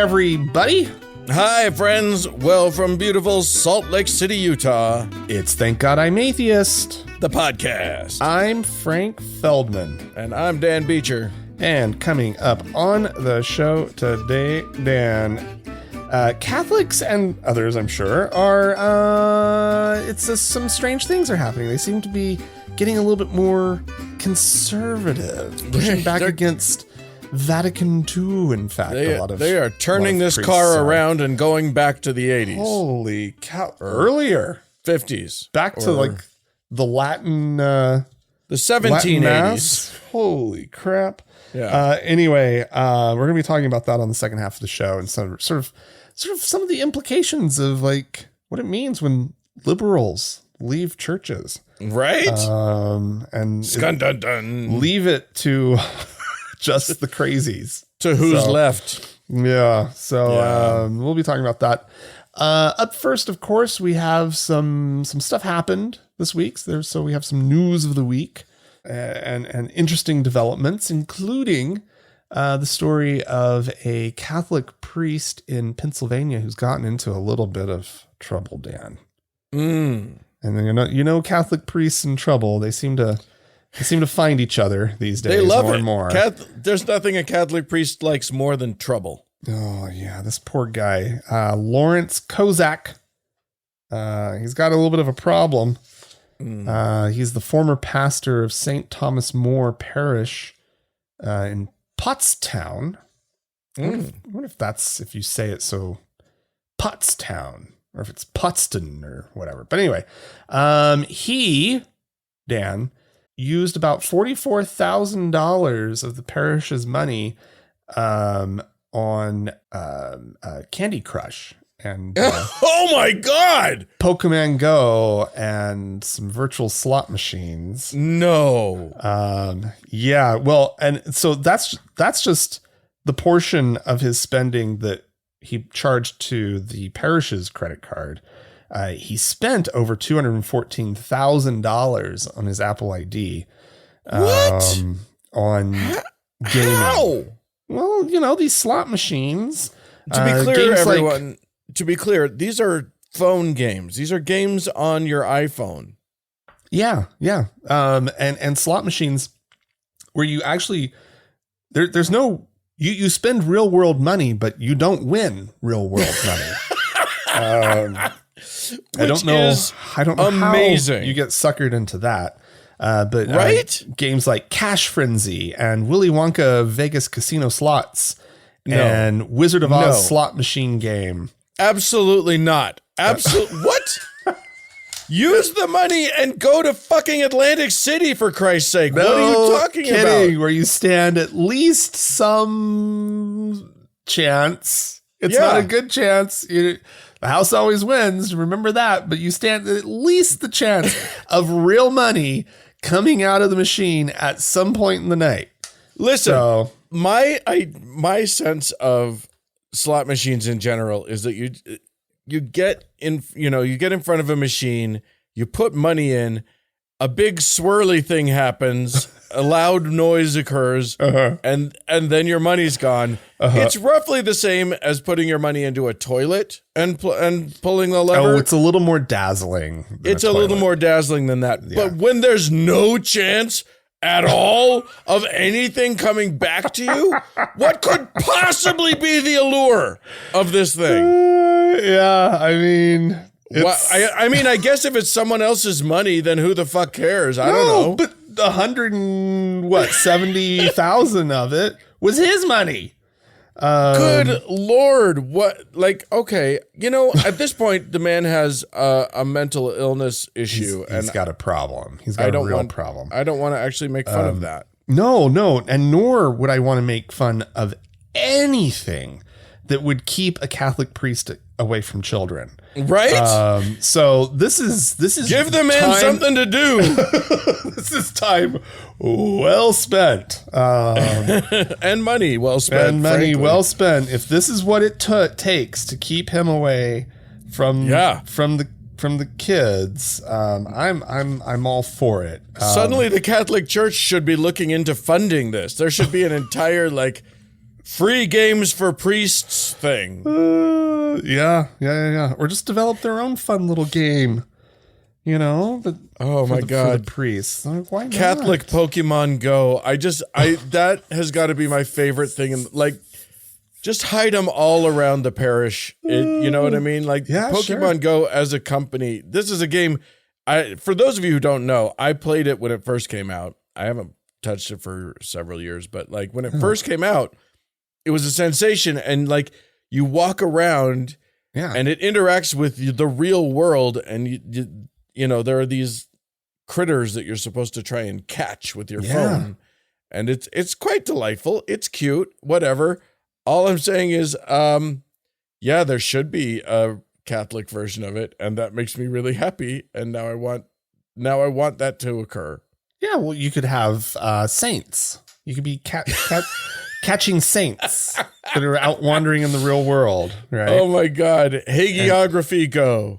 everybody. Hi, friends. Well, from beautiful Salt Lake City, Utah, It's Thank God I'm Atheist. the podcast. I'm Frank Feldman. And I'm Dan Beecher. And coming up on the show today, Dan, Catholics and others, I'm sure, are, some strange things are happening. They seem to be getting a little bit more conservative, pushing back against Vatican II, in fact. They are turning this car around and going back to the 80s. Holy cow. Earlier. 50s. Back to like the Latin... the 1780s. Holy crap. Yeah. Anyway, we're going to be talking about that on the second half of the show and sort of some of the implications of like what it means when liberals leave churches. Right? And Skun-dun-dun. leave it to just the crazies. To who's left. Yeah. So we'll be talking about that. Up first, of course, we have some stuff happened this week. So we have some news of the week and interesting developments, including the story of a Catholic priest in Pennsylvania who's gotten into a little bit of trouble, Dan. And then, you know, Catholic priests in trouble, they seem to find each other these days. They love more it. and more. There's nothing a Catholic priest likes more than trouble. Oh, yeah, this poor guy. Lawrence Kozak. He's got a little bit of a problem. He's the former pastor of St. Thomas More Parish in Pottstown. I wonder if that's, if you say it so, Pottstown, or if it's Pottston or whatever. But anyway, he, Dan, used about $44,000 of the parish's money on Candy Crush and oh my God, Pokemon Go and some virtual slot machines. No. Yeah, well, and so that's just the portion of his spending that he charged to the parish's credit card. He spent over $214,000 on his Apple ID. What? On gaming. How? Well, you know, these slot machines. To be clear, everyone, to be clear, these are phone games. These are games on your iPhone. Yeah. And slot machines where you actually, there's no, you spend real world money, but you don't win real world money. I don't know amazing. how you get suckered into that. But right? Games like Cash Frenzy and Willy Wonka Vegas Casino Slots and Wizard of Oz slot machine game. Absolutely not. What? Use the money and go to fucking Atlantic City, for Christ's sake. What are you talking about? Where you stand at least some chance. It's not a good chance. The house always wins. Remember that. But you stand at least the chance of real money coming out of the machine at some point in the night. Listen, my sense of slot machines in general is that you get in front of a machine, you put money in, a big swirly thing happens, a loud noise occurs, and then your money's gone. It's roughly the same as putting your money into a toilet and pulling the lever. Oh, it's a little more dazzling. It's a little more dazzling than that. Yeah. But when there's no chance at all of anything coming back to you, what could possibly be the allure of this thing? Yeah, I mean... I guess if it's someone else's money, then who the fuck cares? I don't know. But 170,000 of it was his money. Good Lord. What? Like, okay. You know, at this point, the man has a mental illness issue. He's got a problem. He's got a real problem. I don't want to actually make fun of that. No. And nor would I want to make fun of anything that would keep a Catholic priest away from children. Right? So this is give the man something to do. This is time well spent. And money well spent. Well spent. If this is what it takes to keep him away from the kids, I'm all for it. Suddenly the Catholic Church should be looking into funding this. There should be an entire free games for priests thing. Yeah. Or just develop their own fun little game. You know, oh my God, for the priests. Like, why not? Catholic Pokemon Go. That has got to be my favorite thing. And like, just hide them all around the parish. You know what I mean? Like Pokemon Go as a company. This is a game. For those of you who don't know, I played it when it first came out. I haven't touched it for several years, but like when it first came out, it was a sensation. And like you walk around, and it interacts with the real world, and you know, there are these critters that you're supposed to try and catch with your phone. And it's quite delightful. It's cute, whatever. All I'm saying is, there should be a Catholic version of it. And that makes me really happy. And now I want that to occur. Yeah. Well, you could have saints. You could be catching saints that are out wandering in the real world. Right. Oh my God. Hagiography Go.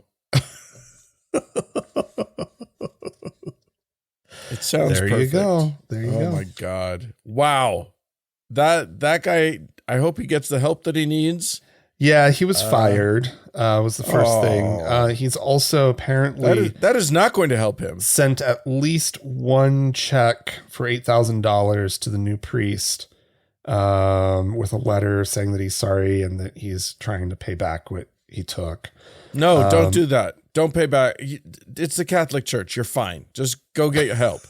It sounds there perfect. There you go. Oh my God. Wow. That guy, I hope he gets the help that he needs. Yeah, he was fired, was the first thing. He's also apparently... That is not going to help him. Sent at least one check for $8,000 to the new priest with a letter saying that he's sorry and that he's trying to pay back what he took. No, don't do that. Don't pay back. It's the Catholic Church. You're fine. Just go get your help.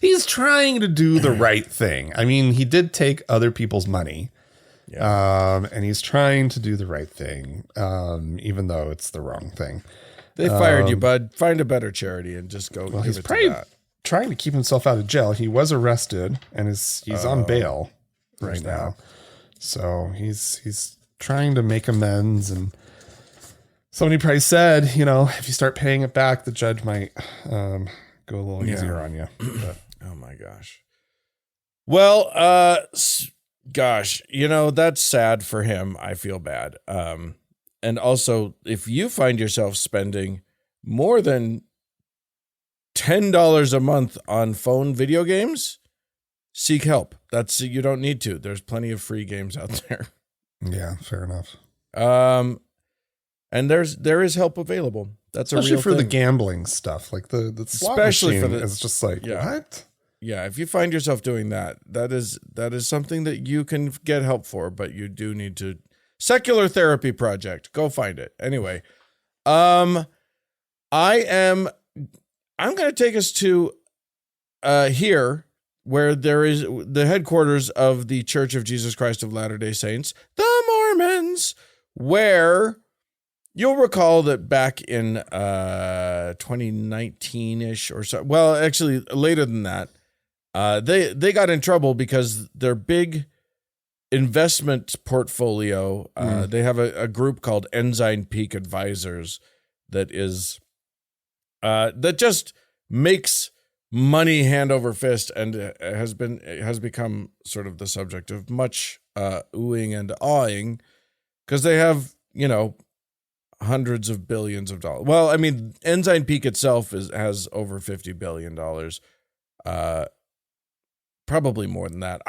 He's trying to do the right thing. I mean, he did take other people's money. Yeah. And he's trying to do the right thing, even though it's the wrong thing. They fired you, bud. Find a better charity and just go. Well, he's probably trying to keep himself out of jail. He was arrested and he's on bail right now. So he's trying to make amends, and somebody probably said, you know, if you start paying it back, the judge might go a little easier on you. But. Oh my gosh. Well, gosh, you know, that's sad for him. I feel bad. And also, if you find yourself spending more than $10 a month on phone video games, seek help. You don't need to. There's plenty of free games out there. Yeah, fair enough. And there is help available. That's especially a real for thing. The gambling stuff, like the slot especially machine for the. It's just like what? Yeah, if you find yourself doing that, that is something that you can get help for, but you do need to. Secular Therapy Project, go find it. Anyway, I'm going to take us to here, where there is the headquarters of the Church of Jesus Christ of Latter-day Saints, the Mormons, where you'll recall that back in 2019-ish or so, well, actually later than that, they got in trouble because their big investment portfolio, they have a group called Ensign Peak Advisors that is that just makes money hand over fist, and has become sort of the subject of much oohing and awing, because they have, you know, hundreds of billions of dollars. Well, I mean, Ensign Peak itself has over $50 billion. Probably more than that.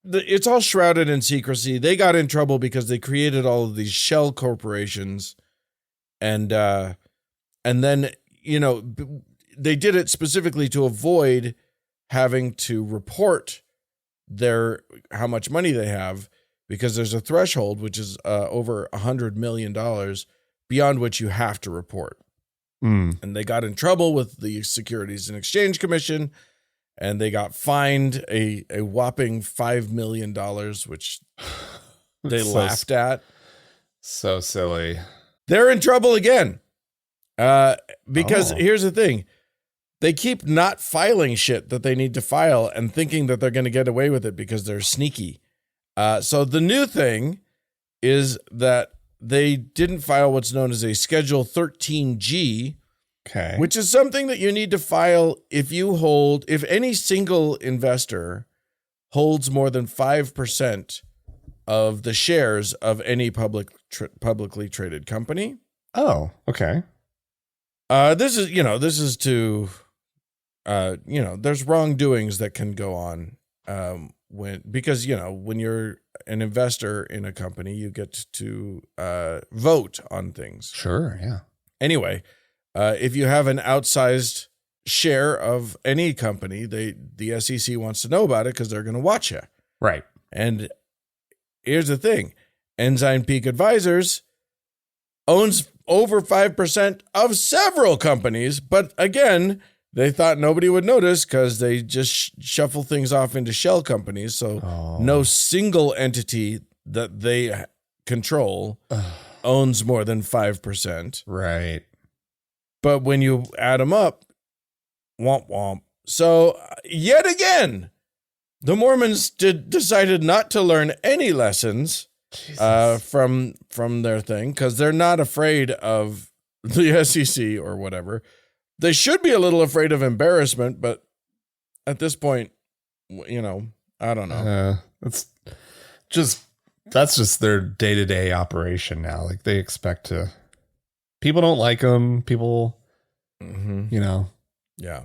It's all shrouded in secrecy. They got in trouble because they created all of these shell corporations, and then, you know, they did it specifically to avoid having to report how much money they have, because there's a threshold, which is over $100 million, beyond which you have to report. And they got in trouble with the Securities and Exchange Commission, and they got fined a whopping $5 million, which they laughed at. So silly. They're in trouble again. Because here's the thing. They keep not filing shit that they need to file and thinking that they're going to get away with it because they're sneaky. So the new thing is that they didn't file what's known as a Schedule 13G, which is something that you need to file if any single investor holds more than 5% of the shares of any publicly traded company. Oh, okay. This is to, there's wrongdoings that can go on. because when you're an investor in a company, you get to vote on things. Sure, yeah. Anyway, if you have an outsized share of any company, the SEC wants to know about it because they're going to watch you. Right. And here's the thing. Ensign Peak Advisors owns over 5% of several companies. But again, they thought nobody would notice because they just shuffle things off into shell companies. So no single entity that they control owns more than 5%. Right. But when you add them up, womp womp. So yet again, the Mormons decided not to learn any lessons from their thing because they're not afraid of the SEC or whatever. They should be a little afraid of embarrassment, but at this point, I don't know. That's just their day-to-day operation now. Like they expect to. People don't like them. People,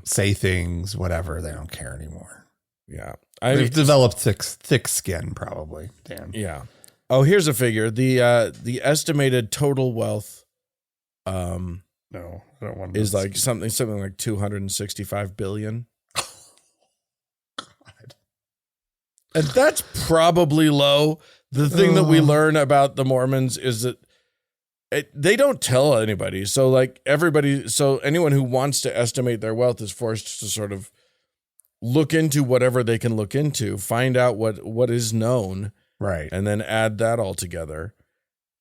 say things, whatever. They don't care anymore. Yeah. They've developed thick skin, probably. Dan. Yeah. Oh, here's a figure. The estimated total wealth no, I don't want to is like something like 265 billion. God. And that's probably low. The thing that we learn about the Mormons is that they don't tell anybody. So anyone who wants to estimate their wealth is forced to sort of look into whatever they can look into, find out what is known, right, and then add that all together.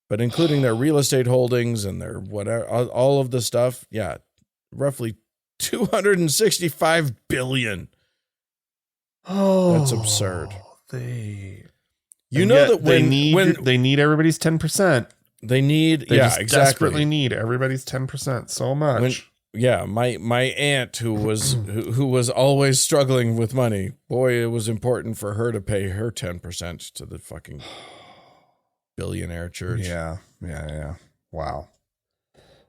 But including their real estate holdings and their whatever, all of the stuff, roughly 265 billion. Oh, that's absurd. They need everybody's 10%. They need, they exactly. Desperately need everybody's 10% so much. My aunt who was always struggling with money. Boy, it was important for her to pay her 10% to the fucking billionaire church. Yeah. Wow.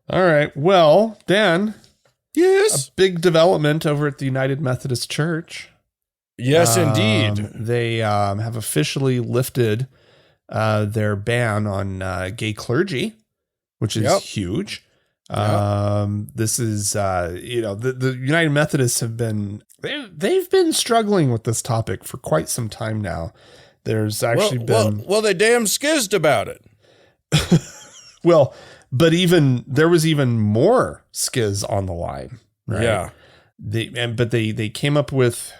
All right. Well, Dan. Yes. A big development over at the United Methodist Church. Yes, indeed. They have officially lifted their ban on gay clergy, which is huge. This is, the United Methodists they've been struggling with this topic for quite some time now. There's actually they damn skizzed about it. Well, but there was even more skiz on the line, right? Yeah. They came up with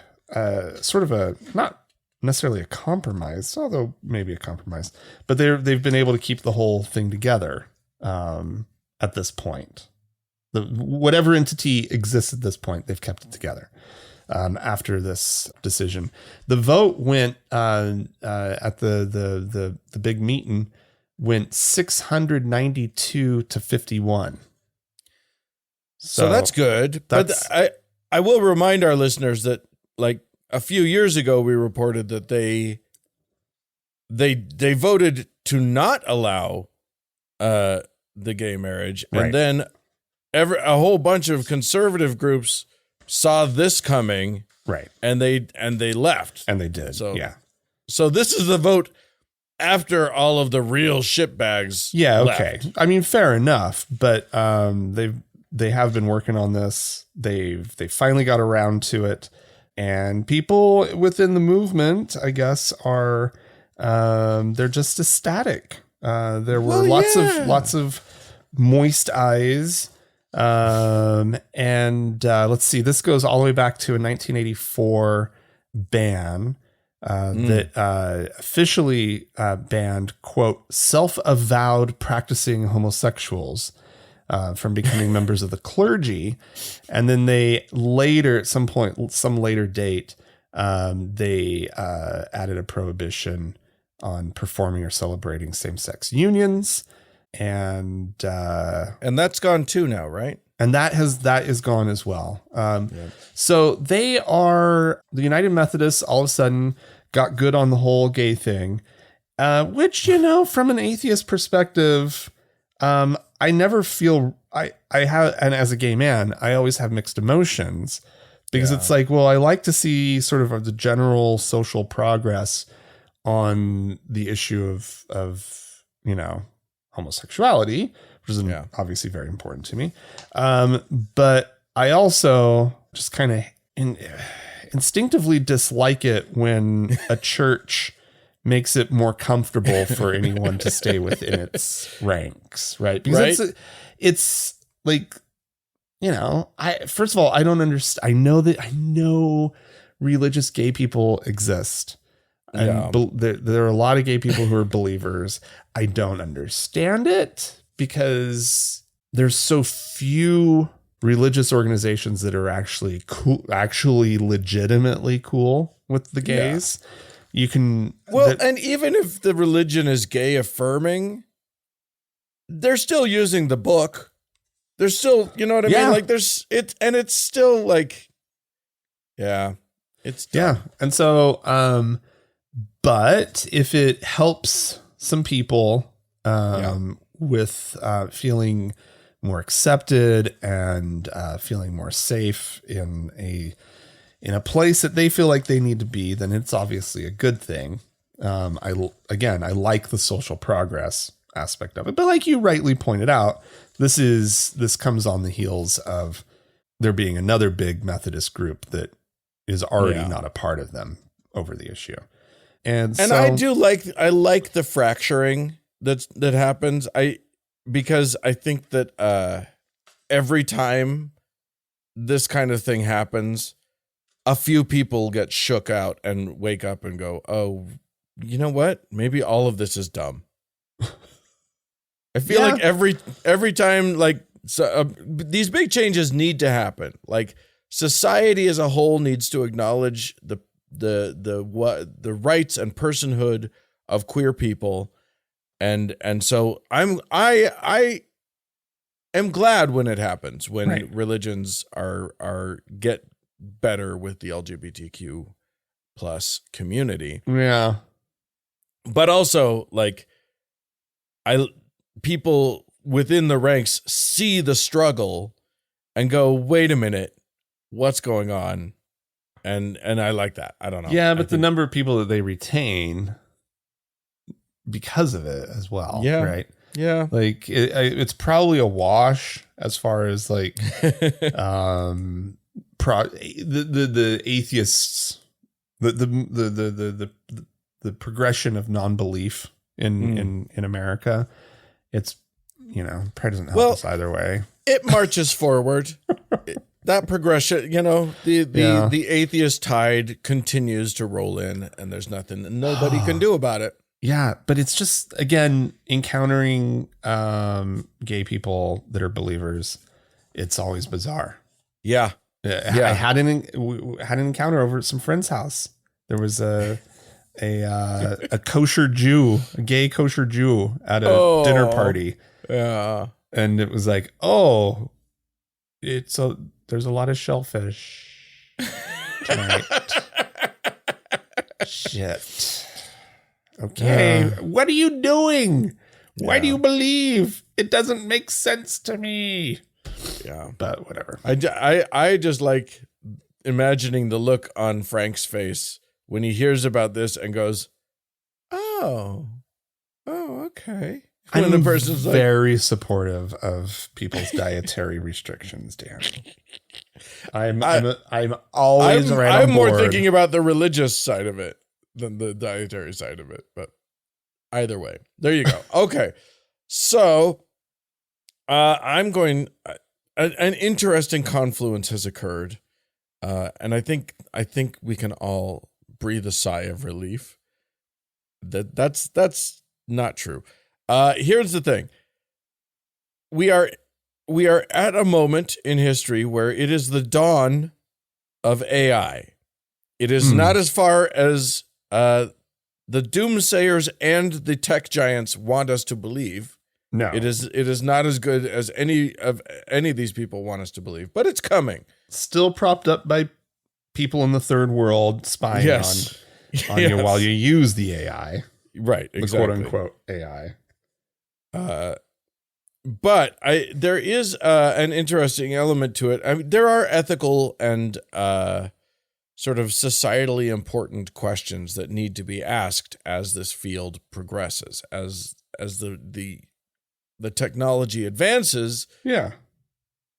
sort of a, not necessarily a compromise, although maybe a compromise, but they've been able to keep the whole thing together. At this point, whatever entity exists at this point, they've kept it together. After this decision, the vote went at the big meeting went 692 to 51. So that's good. But I will remind our listeners that like a few years ago, we reported that they voted to not allow the gay marriage, and then a whole bunch of conservative groups saw this coming, right? And they left, and they did. So this is the vote after all of the real shitbags. Yeah, left. Okay. I mean, fair enough, but they have been working on this. They finally got around to it, and people within the movement, I guess, are they're just ecstatic. There were lots of moist eyes. And let's see, this goes all the way back to a 1984 ban that officially banned, quote, self-avowed practicing homosexuals from becoming members of the clergy. And then they later, at some point, some later date, they added a prohibition on performing or celebrating same-sex unions. And that's gone too now, right? And that is gone as well. So the United Methodists all of a sudden got good on the whole gay thing, which, from an atheist perspective, I never feel I have, and as a gay man, I always have mixed emotions, because it's like, well, I like to see sort of the general social progress on the issue of homosexuality, which is obviously very important to me. But I also just kind of instinctively dislike it when a church makes it more comfortable for anyone to stay within its ranks, right? Because it's like, first of all, I don't understand. I know religious gay people exist. And there are a lot of gay people who are believers. I don't understand it because there's so few religious organizations that are actually cool, actually legitimately cool with the gays. You can and even if the religion is gay affirming, they're still using the book. They're still, you know what I mean? Like it's still like, it's dumb. And so, but if it helps some people with feeling more accepted and feeling more safe in a place that they feel like they need to be, then it's obviously a good thing. I like the social progress aspect of it, but like you rightly pointed out, this comes on the heels of there being another big Methodist group that is already not a part of them over the issue. And so, I like the fracturing that happens. Because I think that every time this kind of thing happens, a few people get shook out and wake up and go, "Oh, you know what? Maybe all of this is dumb." I feel like every time, like these big changes need to happen. Like society as a whole needs to acknowledge the rights and personhood of queer people. And so I am glad when it happens, when religions are get better with the LGBTQ plus community. Yeah. But also like people within the ranks see the struggle and go, wait a minute, what's going on? And I like that. I don't know. Yeah, but the number of people that they retain because of it as well. Yeah. Right. Yeah. Like it's probably a wash as far as like, the atheists, the progression of non-belief in America. It's, probably doesn't help us either way. It marches forward. That progression, the atheist tide continues to roll in, and there's nothing nobody can do about it. Yeah, but it's just, again, encountering gay people that are believers. It's always bizarre. Yeah. I had an encounter over at some friend's house. There was a kosher Jew, a gay kosher Jew at a dinner party. Yeah. And it was like, there's a lot of shellfish tonight. Shit. Okay. What are you doing? Why do you believe? It doesn't make sense to me. Yeah. But whatever. I just like imagining the look on Frank's face when he hears about this and goes, oh, okay. I'm the person's very supportive of people's dietary restrictions, Dan. I'm always right on board. I'm more thinking about the religious side of it than the dietary side of it, but either way, there you go. Okay. So, I'm going, an interesting confluence has occurred. And I think we can all breathe a sigh of relief. That's not true. Here's the thing. We are at a moment in history where it is the dawn of AI. It is not as far as the doomsayers and the tech giants want us to believe. No, it is not as good as any of these people want us to believe, but it's coming. Still propped up by people in the third world spying on you while you use the AI. Right, exactly. The quote unquote AI. But there is an interesting element to it. I mean, there are ethical and sort of societally important questions that need to be asked as this field progresses, as the technology advances. Yeah.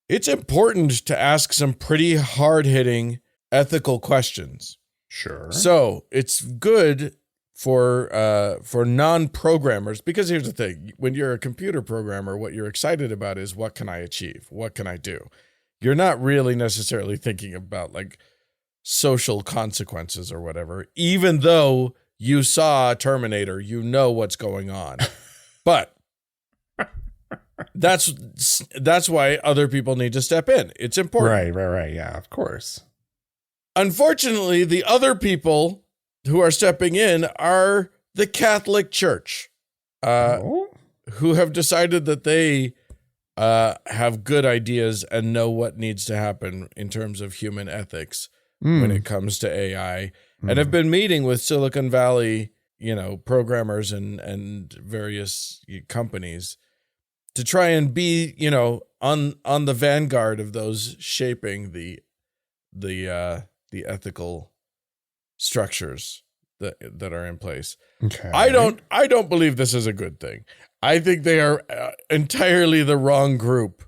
It's important to ask some pretty hard-hitting ethical questions. Sure. So it's good for non-programmers, because here's the thing: when you're a computer programmer, what you're excited about is, what can I achieve? What can I do? You're not really necessarily thinking about like social consequences or whatever, even though you saw Terminator, you know what's going on. But that's why other people need to step in. It's important. Right. Yeah, of course. Unfortunately, the other people who are stepping in are the Catholic Church, who have decided that they have good ideas and know what needs to happen in terms of human ethics when it comes to AI, and have been meeting with Silicon Valley, programmers and various companies to try and be, on the vanguard of those shaping the ethical structures that are in place. Okay. I don't believe this is a good thing. I think they are entirely the wrong group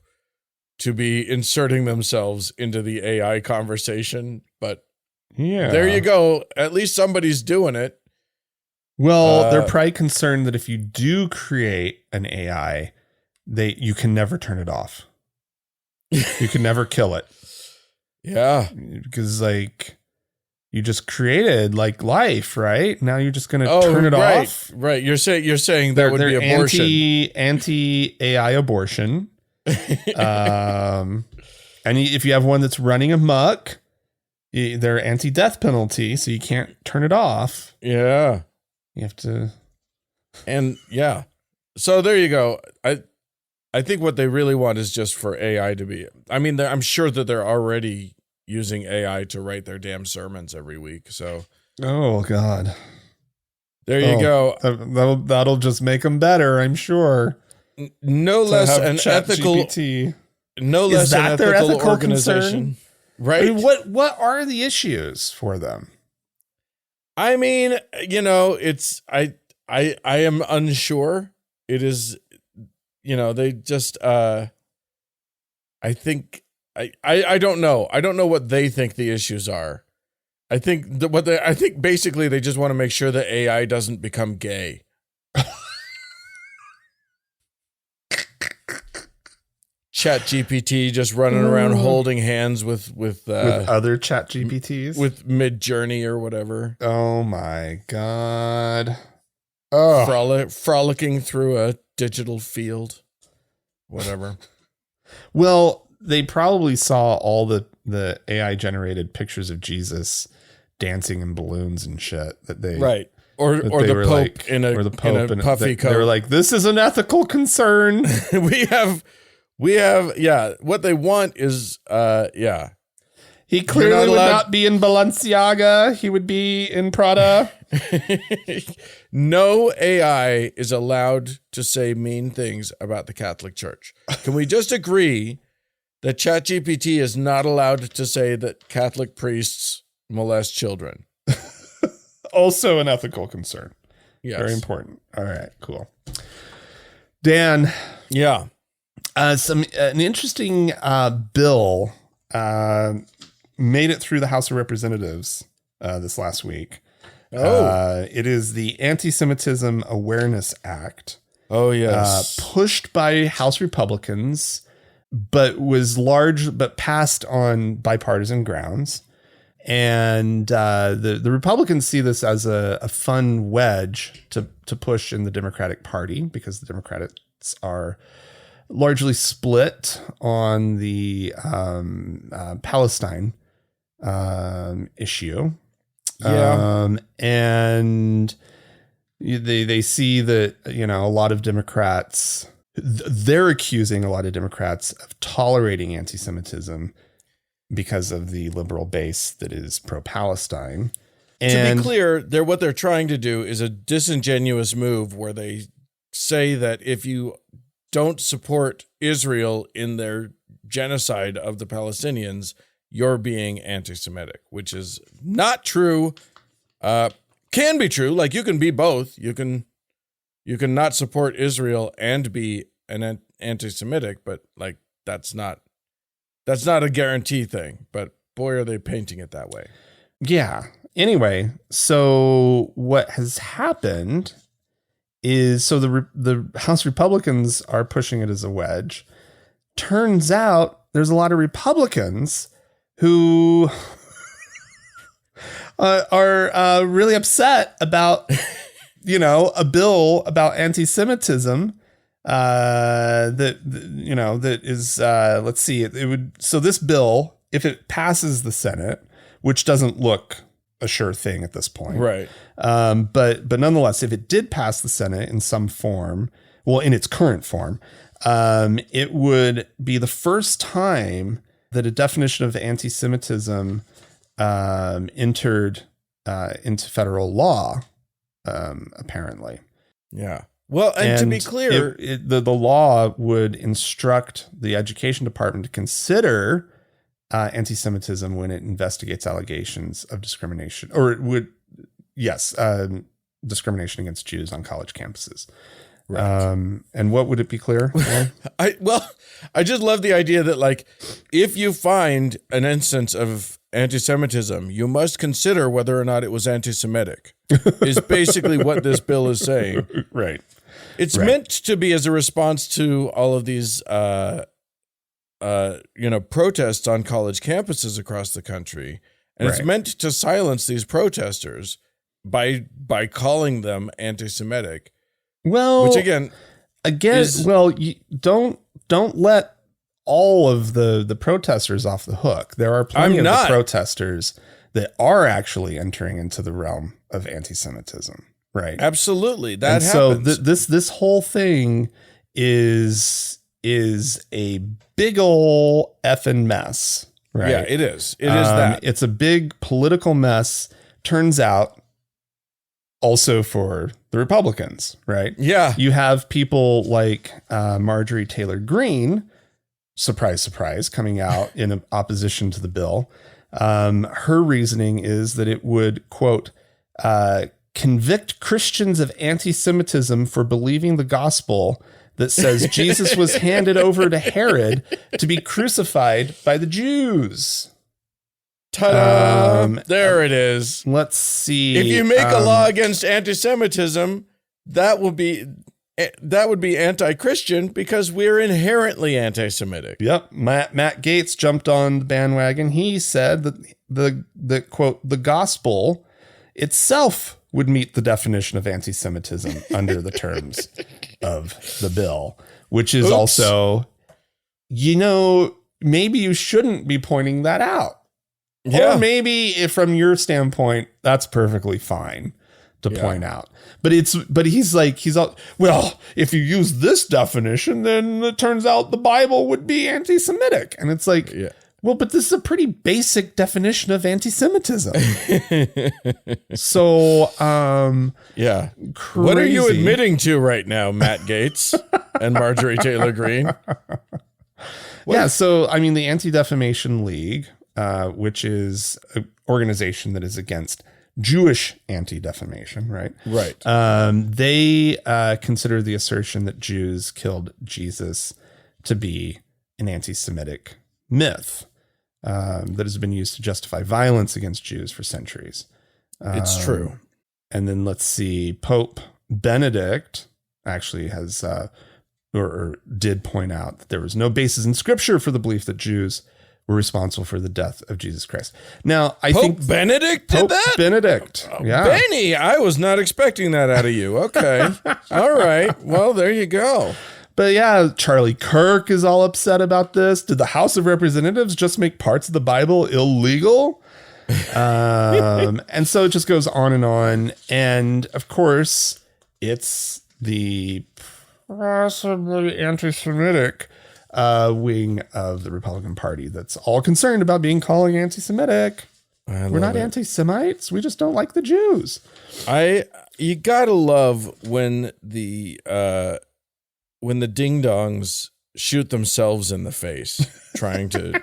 to be inserting themselves into the AI conversation, but yeah, there you go. At least somebody's doing it. Well, they're probably concerned that if you do create an AI, you can never turn it off. You can never kill it. Yeah. Because you just created life, right? Now you're just going to turn it off. Right. You're saying that would be abortion. Anti AI abortion. And if you have one that's running amok, they're anti-death penalty, so you can't turn it off. Yeah. You have to. And yeah. So there you go. I think what they really want is just for AI to be, I'm sure that they're already using AI to write their damn sermons every week. So, oh God, there you go. That'll just make them better, I'm sure. No less an ethical GPT. No less an ethical organization, concern? right? What are the issues for them? It's I am unsure. It is, they just I think I don't know. I don't know what they think the issues are. I think basically they just want to make sure that AI doesn't become gay. Chat GPT just running around holding hands with other Chat GPTs, with Mid-Journey or whatever. Oh my God! Frolicking through a digital field, whatever. Well, they probably saw all the AI generated pictures of Jesus dancing in balloons and shit that they right. Or the Pope in a puffy coat. They were like, this is an ethical concern. We have, yeah. What they want is, yeah. He clearly would not be in Balenciaga. He would be in Prada. No AI is allowed to say mean things about the Catholic Church. Can we just agree that ChatGPT is not allowed to say that Catholic priests molest children? Also an ethical concern. Yes. Very important. All right, cool. Dan. Yeah. An interesting bill made it through the House of Representatives this last week. It is the Anti-Semitism Awareness Act. Oh, yes. Pushed by House Republicans, but passed on bipartisan grounds. And the Republicans see this as a fun wedge to push in the Democratic Party, because the Democrats are largely split on the Palestine issue. Yeah. And they see that, a lot of Democrats, they're accusing a lot of Democrats of tolerating anti-Semitism because of the liberal base that is pro-Palestine. And to be clear, what they're trying to do is a disingenuous move where they say that if you don't support Israel in their genocide of the Palestinians, you're being anti-Semitic, which is not true. Can be true. Like, you can be both. You can not support Israel and be an anti-Semitic, but like that's not a guarantee thing. But boy, are they painting it that way. Yeah. Anyway, so what has happened is, so the House Republicans are pushing it as a wedge. Turns out there's a lot of Republicans who are really upset about, a bill about anti-Semitism that is, let's see, it would, so this bill, if it passes the Senate, which doesn't look a sure thing at this point. Right. But nonetheless, if it did pass the Senate in some form, well, in its current form, it would be the first time that a definition of anti-Semitism entered into federal law, apparently. Yeah. Well, and to be clear, the law would instruct the education department to consider anti-Semitism when it investigates allegations of discrimination, or it would, discrimination against Jews on college campuses. Right. And what would it be clear? I just love the idea that, like, if you find an instance of anti-Semitism, you must consider whether or not it was anti-Semitic, is basically what this bill is saying. Right. It's meant to be as a response to all of these, protests on college campuses across the country. And it's meant to silence these protesters by calling them anti-Semitic. Well, which again, you don't let all of the protesters off the hook. There are plenty of the protesters that are actually entering into the realm of anti-Semitism, right? Absolutely, that happens. So this whole thing is a big ol' effing mess, right? Yeah, it is. It is that. It's a big political mess. Turns out, also for the Republicans, right? Yeah. You have people like Marjorie Taylor Greene, surprise, surprise, coming out in opposition to the bill. Her reasoning is that it would, quote, convict Christians of anti-Semitism for believing the gospel that says Jesus was handed over to Herod to be crucified by the Jews. Ta-da! There it is. Let's see. If you make a law against anti-Semitism, that would be anti-Christian because we're inherently anti-Semitic. Yep. Matt Gaetz jumped on the bandwagon. He said that the quote, the gospel itself would meet the definition of anti-Semitism under the terms of the bill, which is also, maybe you shouldn't be pointing that out. Yeah. Or maybe from your standpoint, that's perfectly fine to point out. But he's all, well, if you use this definition, then it turns out the Bible would be anti-Semitic. And it's like, well, but this is a pretty basic definition of anti-Semitism. So, crazy. What are you admitting to right now, Matt Gaetz and Marjorie Taylor Greene? So, I mean, the Anti-Defamation League, which is an organization that is against Jewish anti-defamation, right? Right. They consider the assertion that Jews killed Jesus to be an anti-Semitic myth that has been used to justify violence against Jews for centuries. It's true. And then let's see, Pope Benedict actually has or did point out that there was no basis in Scripture for the belief that Jews were responsible for the death of Jesus Christ. Now, I think Benedict did that? Benedict. Yeah. Benny, I was not expecting that out of you. Okay. All right. Well, there you go. But yeah, Charlie Kirk is all upset about this. Did the House of Representatives just make parts of the Bible illegal? And so it just goes on. And of course, it's the possibly anti-Semitic wing of the Republican Party that's all concerned about being called anti-Semitic. We're not anti-Semites. We just don't like the Jews. You gotta love when the when the ding dongs shoot themselves in the face trying to.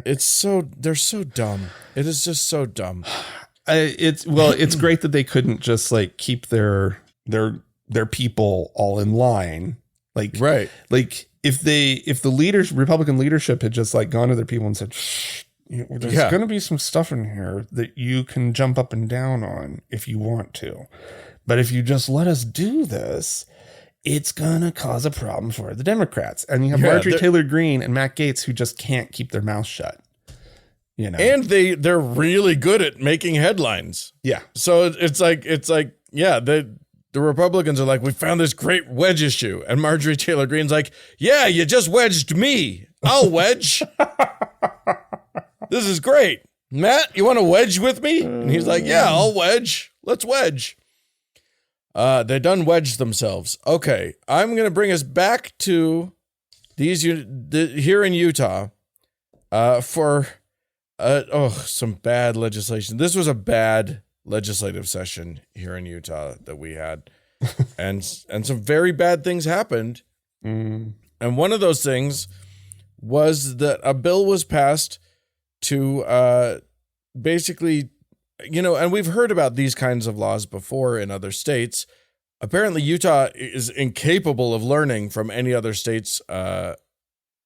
They're so dumb. It is just so dumb. It's great that they couldn't just like keep their people all in line. Like, right. Like if the Republican leadership had just like gone to their people and said, there's going to be some stuff in here that you can jump up and down on if you want to. But if you just let us do this, it's going to cause a problem for the Democrats. And you have Marjorie Taylor Greene and Matt Gaetz who just can't keep their mouth shut. You know, and they're really good at making headlines. Yeah. So it's like, the Republicans are like, we found this great wedge issue. And Marjorie Taylor Greene's like, yeah, you just wedged me. I'll wedge. This is great. Matt, you want to wedge with me? And he's like, yeah, I'll wedge. Let's wedge. They done wedged themselves. Okay. I'm going to bring us back to here in Utah, for, some bad legislation. This was a bad legislative session here in Utah that we had, and some very bad things happened. And one of those things was that a bill was passed to basically, and we've heard about these kinds of laws before in other states. Apparently, Utah is incapable of learning from any other state's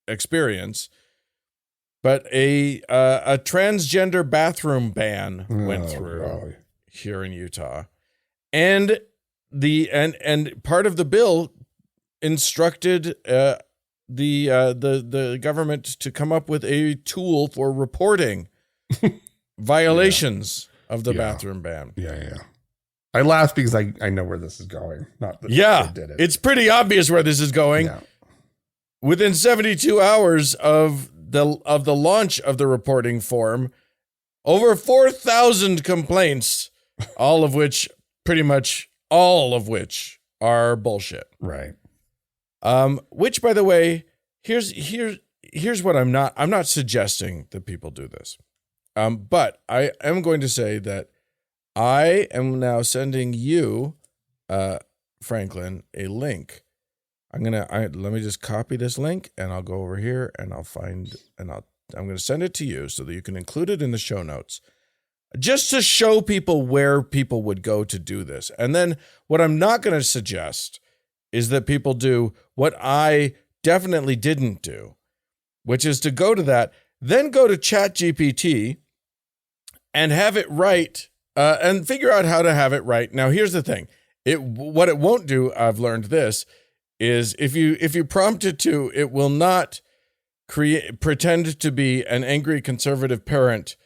experience. But a transgender bathroom ban went through here in Utah, and part of the bill instructed the government to come up with a tool for reporting violations of the bathroom ban. Yeah. I laugh because I know where this is going. Not that they did it. It's pretty obvious where this is going. Yeah. Within 72 hours of the launch of the reporting form, over 4,000 complaints, pretty much all of which are bullshit. Right. Which, by the way, here's what I'm not suggesting that people do this. But I am going to say that I am now sending you, Franklin, a link. Let me just copy this link, and I'll go over here and I'm going to send it to you so that you can include it in the show notes, just to show people where people would go to do this. And then what I'm not going to suggest is that people do what I definitely didn't do, which is to go to that, then go to ChatGPT and have it write, and figure out how to have it right. Now, here's the thing. What it won't do, I've learned this, is if you prompt it to, it will not pretend to be an angry conservative parent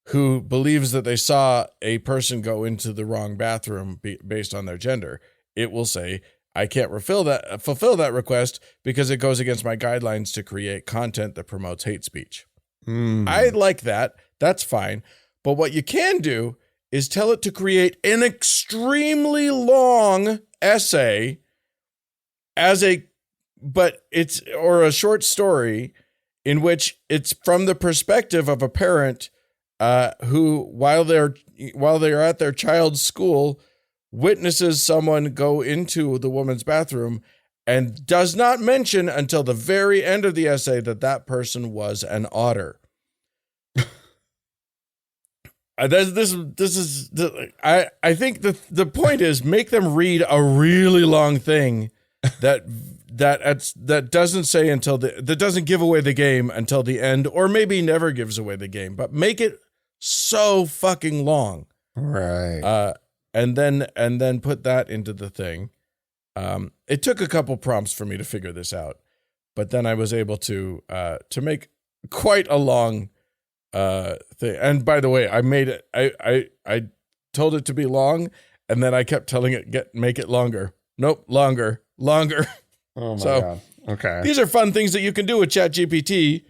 who believes that they saw a person go into the wrong bathroom based on their gender. It will say, I can't fulfill that request because it goes against my guidelines to create content that promotes hate speech. I like that. That's fine. But what you can do is tell it to create an extremely long essay or a short story in which it's from the perspective of a parent who, while they're at their child's school, witnesses someone go into the woman's bathroom and does not mention until the very end of the essay that person was an otter. I think the point is make them read a really long thing that doesn't say that doesn't give away the game until the end, or maybe never gives away the game, but make it so fucking long. Right. And then put that into the thing. It took a couple prompts for me to figure this out, but then I was able to make quite a long thing. And by the way, I made it. I told it to be long, and then I kept telling it make it longer. Nope, longer. Oh my God. Okay. These are fun things that you can do with ChatGPT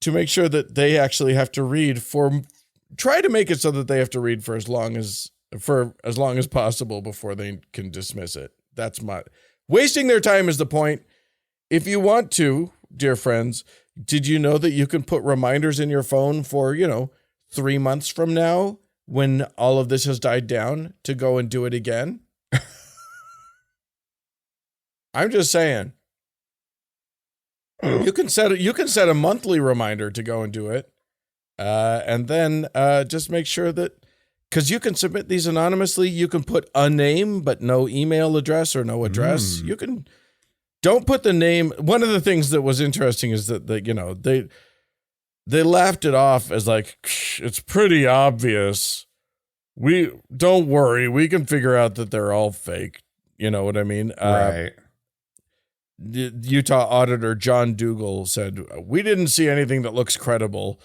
to make sure that they actually have to read try to make it so that they have to read for as long as possible before they can dismiss it. That's wasting their time is the point. If you want to, dear friends, did you know that you can put reminders in your phone for, 3 months from now when all of this has died down to go and do it again? I'm just saying. You can set a monthly reminder to go and do it. And then just make sure that, because you can submit these anonymously, you can put a name but no email address or no address. You can don't put the name. One of the things that was interesting is that they laughed it off as like, it's pretty obvious. We don't worry, we can figure out that they're all fake. You know what I mean? Right. The Utah auditor John Dougal said, "We didn't see anything that looks credible.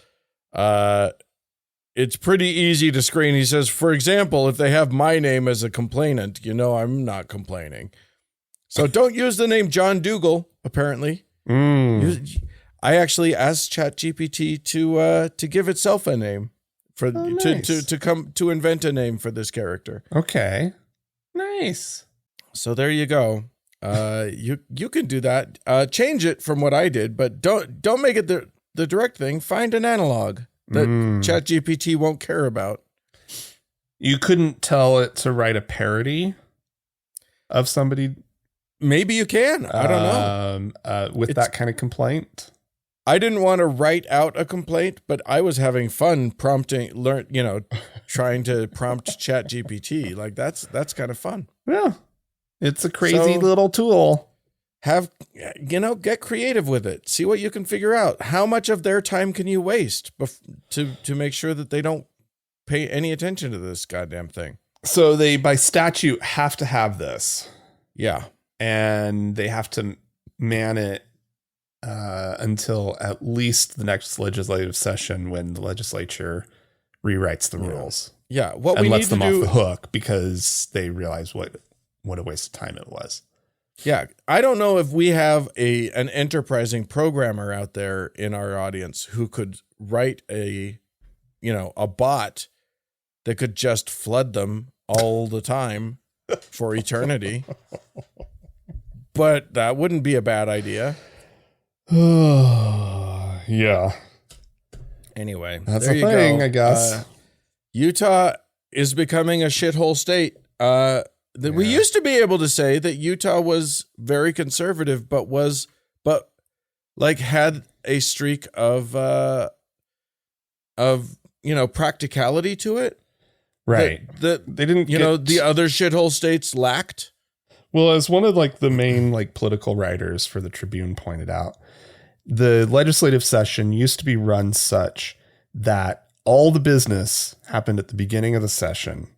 It's pretty easy to screen." He says, "For example, if they have my name as a complainant, I'm not complaining. So don't use the name John Dougal, apparently." I actually asked ChatGPT to give itself a name to invent a name for this character. Okay. Nice. So there you go. You can do that. Change it from what I did, but don't make it the direct thing. Find an analog that ChatGPT won't care about. You couldn't tell it to write a parody of somebody. Maybe you can. I don't know. With that kind of complaint. I didn't want to write out a complaint, but I was having fun trying to prompt ChatGPT. Like that's kind of fun. Yeah. It's a crazy little tool. Get creative with it. See what you can figure out. How much of their time can you waste to make sure that they don't pay any attention to this goddamn thing? So they, by statute, have to have this. Yeah. And they have to man it until at least the next legislative session when the legislature rewrites the rules. Yeah. And lets them off the hook because they realize what a waste of time it was. Yeah. I don't know if we have an enterprising programmer out there in our audience who could write a bot that could just flood them all the time for eternity. But that wouldn't be a bad idea. Yeah. Anyway, that's a thing, I guess. Utah is becoming a shithole state. We used to be able to say that Utah was very conservative, but had a streak of practicality to it. Right. That they didn't, the other shithole states lacked. Well, as one of the main political writers for the Tribune pointed out, the legislative session used to be run such that all the business happened at the beginning of the session.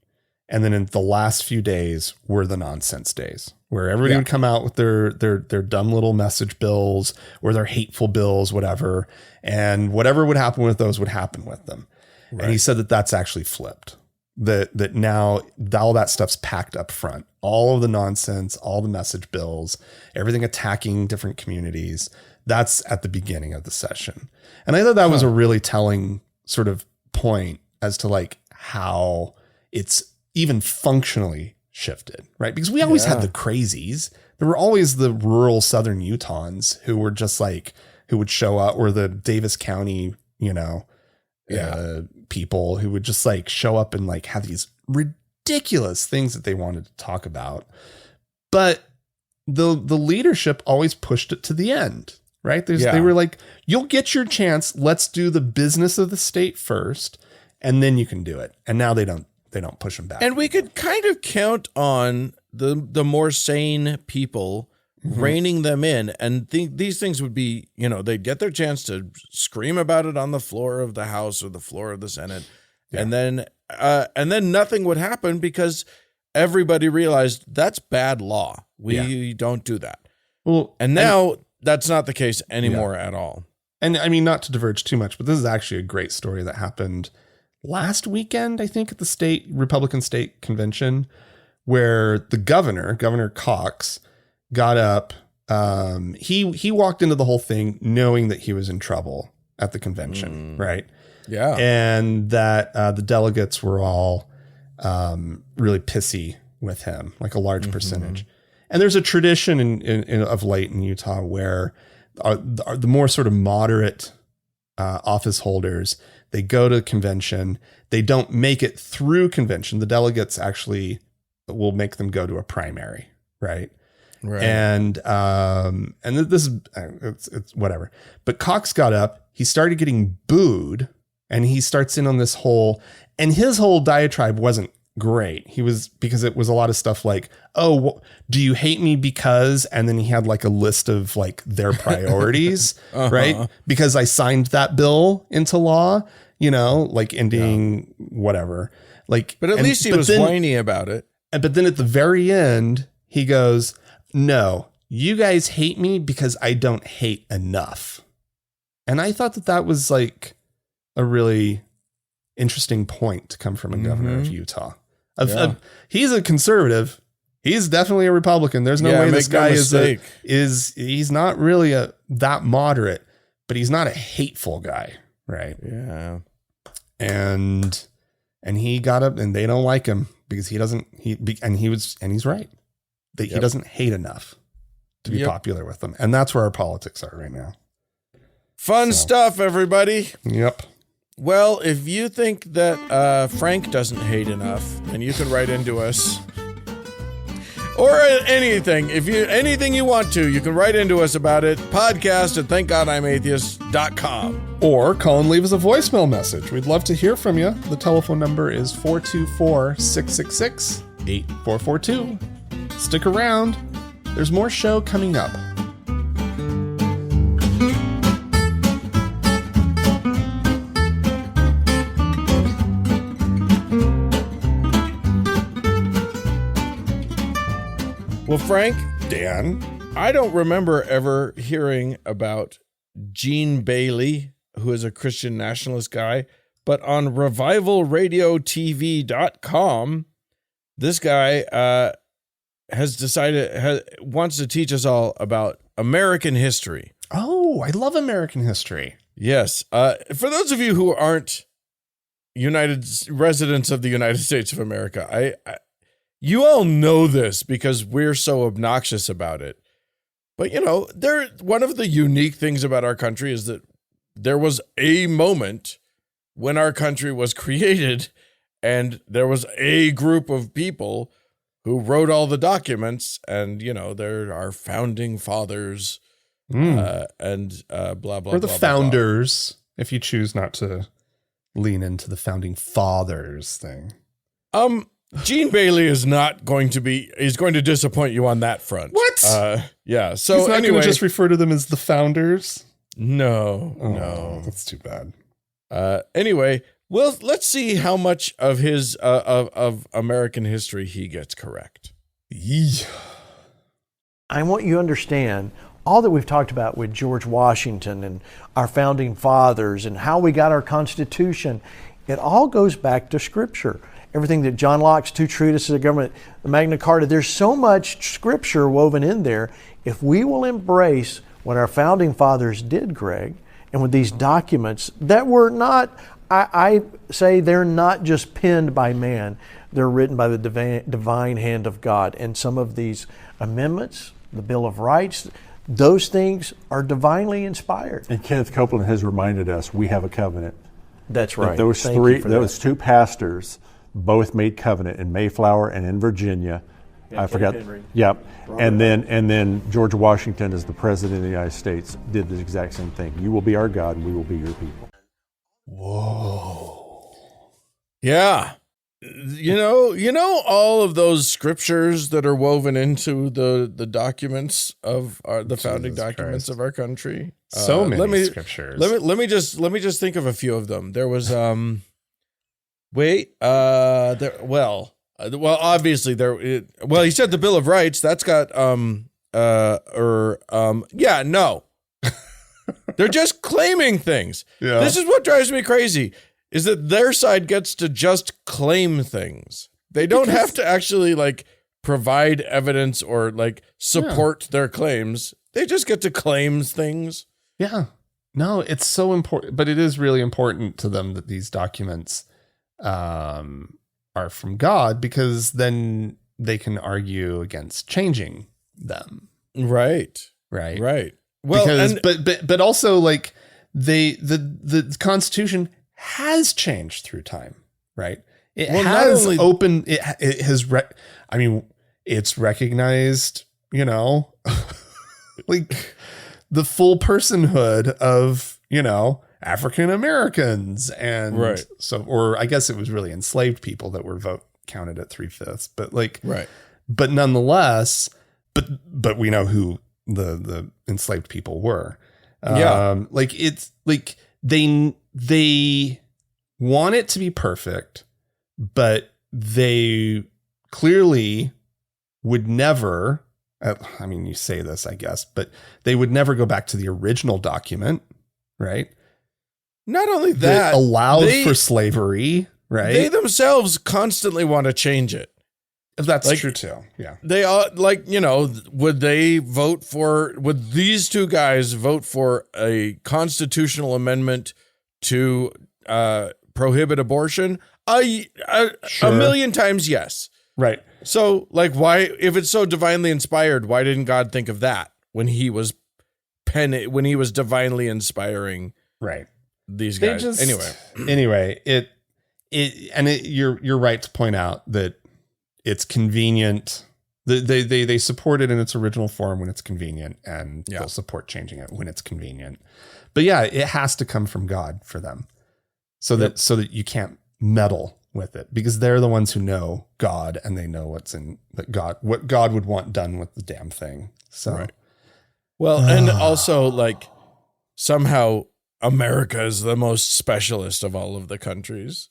And then in the last few days were the nonsense days where everybody would come out with their dumb little message bills or their hateful bills, whatever. And whatever would happen with those would happen with them. Right. And he said that that's actually flipped. That now all that stuff's packed up front. All of the nonsense, all the message bills, everything attacking different communities. That's at the beginning of the session. And I thought that was a really telling sort of point as to how it's even functionally shifted, right? Because we always had the crazies. There were always the rural Southern Utahns who were just who would show up, or the Davis County, people who would just show up and have these ridiculous things that they wanted to talk about. But the leadership always pushed it to the end, right? They were you'll get your chance. Let's do the business of the state first, and then you can do it. And now they don't push them back. And we could kind of count on the more sane people reining them in. And these things would be, they'd get their chance to scream about it on the floor of the House or the floor of the Senate. Yeah. And then nothing would happen because everybody realized that's bad law. We don't do that. Well, and now that's not the case anymore at all. And I mean, not to diverge too much, but this is actually a great story that happened last weekend, I think, at the Republican state convention, where the Governor Cox, got up. He walked into the whole thing knowing that he was in trouble at the convention, right? Yeah. And that the delegates were all really pissy with him, a large percentage. And there's a tradition of late in Utah where the more sort of moderate office holders, they go to convention. They don't make it through convention. The delegates actually will make them go to a primary, right? Right. And this is it's whatever. But Cox got up, he started getting booed, and he starts in on this whole, and his whole diatribe wasn't great. Because it was a lot of stuff like, oh, do you hate me because, and then he had like a list of like their priorities, right? Because I signed that bill into law, like ending whatever. Like, but at least he was whiny about it. But then at the very end, he goes, no, you guys hate me because I don't hate enough. And I thought that was like a really interesting point to come from a governor of Utah. He's a conservative. He's definitely a Republican. There's no way this guy he's not really that moderate, but he's not a hateful guy. Right. Yeah. And he got up, and they don't like him because he's right. He doesn't hate enough to be popular with them. And that's where our politics are right now. Fun stuff, everybody. Yep. Well, if you think that Frank doesn't hate enough, then you can write into us. Or anything. Anything you want to, you can write into us about it. Podcast at thankgodimatheist.com. Or call and leave us a voicemail message. We'd love to hear from you. The telephone number is 424-666-8442. Stick around. There's more show coming up. Well, Frank, Dan, I don't remember ever hearing about Gene Bailey, who is a Christian nationalist guy, but on revivalradiotv.com, this guy wants to teach us all about American history. Oh, I love American history. Yes. For those of you who aren't residents of the United States of America, you all know this because we're so obnoxious about it. But, one of the unique things about our country is that there was a moment when our country was created, and there was a group of people who wrote all the documents, and, they're our founding fathers and blah, blah, blah. Or the blah, founders, blah, blah. If you choose not to lean into the founding fathers thing. Gene Bailey is going to disappoint you on that front. What? Yeah. So he's not going to just refer to them as the founders. No, that's too bad. Anyway, well, let's see how much of his of American history he gets correct. Yeah. I want you to understand all that we've talked about with George Washington and our founding fathers and how we got our Constitution. It all goes back to Scripture. Everything that John Locke's two treatises of government, the Magna Carta, there's so much Scripture woven in there. If we will embrace what our founding fathers did, Greg, and with these documents that were not, I say they're not just penned by man, they're written by the divine hand of God. And some of these amendments, the Bill of Rights, those things are divinely inspired. And Kenneth Copeland has reminded us we have a covenant. That's right. Those two pastors both made covenant in Mayflower and in Virginia. Yeah, I forgot. Henry. Yep. And then George Washington, as the President of the United States, did the exact same thing. You will be our God, and we will be your people. Whoa. Yeah. All of those scriptures that are woven into the documents of the founding documents of our country. So many scriptures. Let me just think of a few of them. There was obviously he said the Bill of Rights. That's got no. They're just claiming things. Yeah. This is what drives me crazy, is that their side gets to just claim things. They don't have to actually provide evidence or support their claims. They just get to claim things. Yeah. No, it's so important, but it is really important to them that these documents are from God, because then they can argue against changing them. Right. Well, but also the Constitution has changed through time, right? It's recognized, like the full personhood of, African Americans. And right. So, or I guess it was really enslaved people that were counted at 3/5, but right. But nonetheless, but we know who the enslaved people were. It's like they want it to be perfect, but they clearly would never, you say this, I guess, but they would never go back to the original document, right? Not only that allowed for slavery, right? They themselves constantly want to change it. That's true too. Yeah. They all would these two guys vote for a constitutional amendment to prohibit abortion? A million times yes. Right. So why, if it's so divinely inspired, why didn't God think of that when he was divinely inspiring these guys? Anyway, you're right to point out that it's convenient. They support it in its original form when it's convenient, and they'll support changing it when it's convenient. But yeah, it has to come from God for them, so that you can't meddle with it, because they're the ones who know God, and they know what God would want done with the damn thing. So, well, and also somehow America is the most specialist of all of the countries.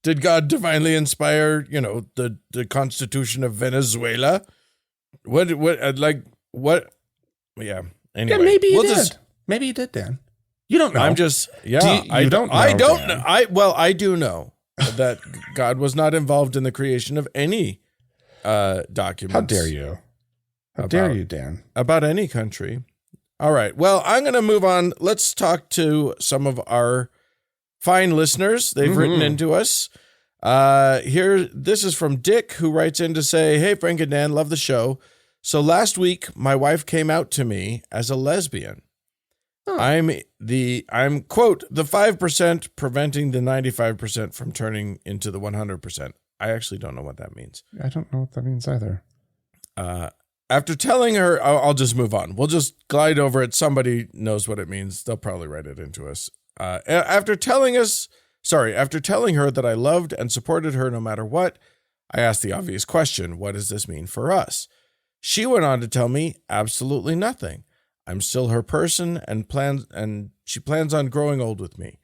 Did God divinely inspire, the Constitution of Venezuela? What? Yeah. Anyway, yeah, maybe he did. Maybe he did, Dan. You don't know. I'm just, I don't know. I don't know. I do know that God was not involved in the creation of any documents. How dare you? How dare you, Dan? About any country. All right. Well, I'm going to move on. Let's talk to some of our fine listeners. They've written into us. This is from Dick, who writes in to say, "Hey, Frank and Dan, love the show. So last week, my wife came out to me as a lesbian. Huh. I'm quote, the 5% preventing the 95% from turning into the 100%. I actually don't know what that means. I don't know what that means either. After telling her, I'll just move on. We'll just glide over it. Somebody knows what it means. They'll probably write it into us. After telling her that I loved and supported her no matter what, I asked the obvious question, what does this mean for us? She went on to tell me absolutely nothing. I'm still her person and she plans on growing old with me.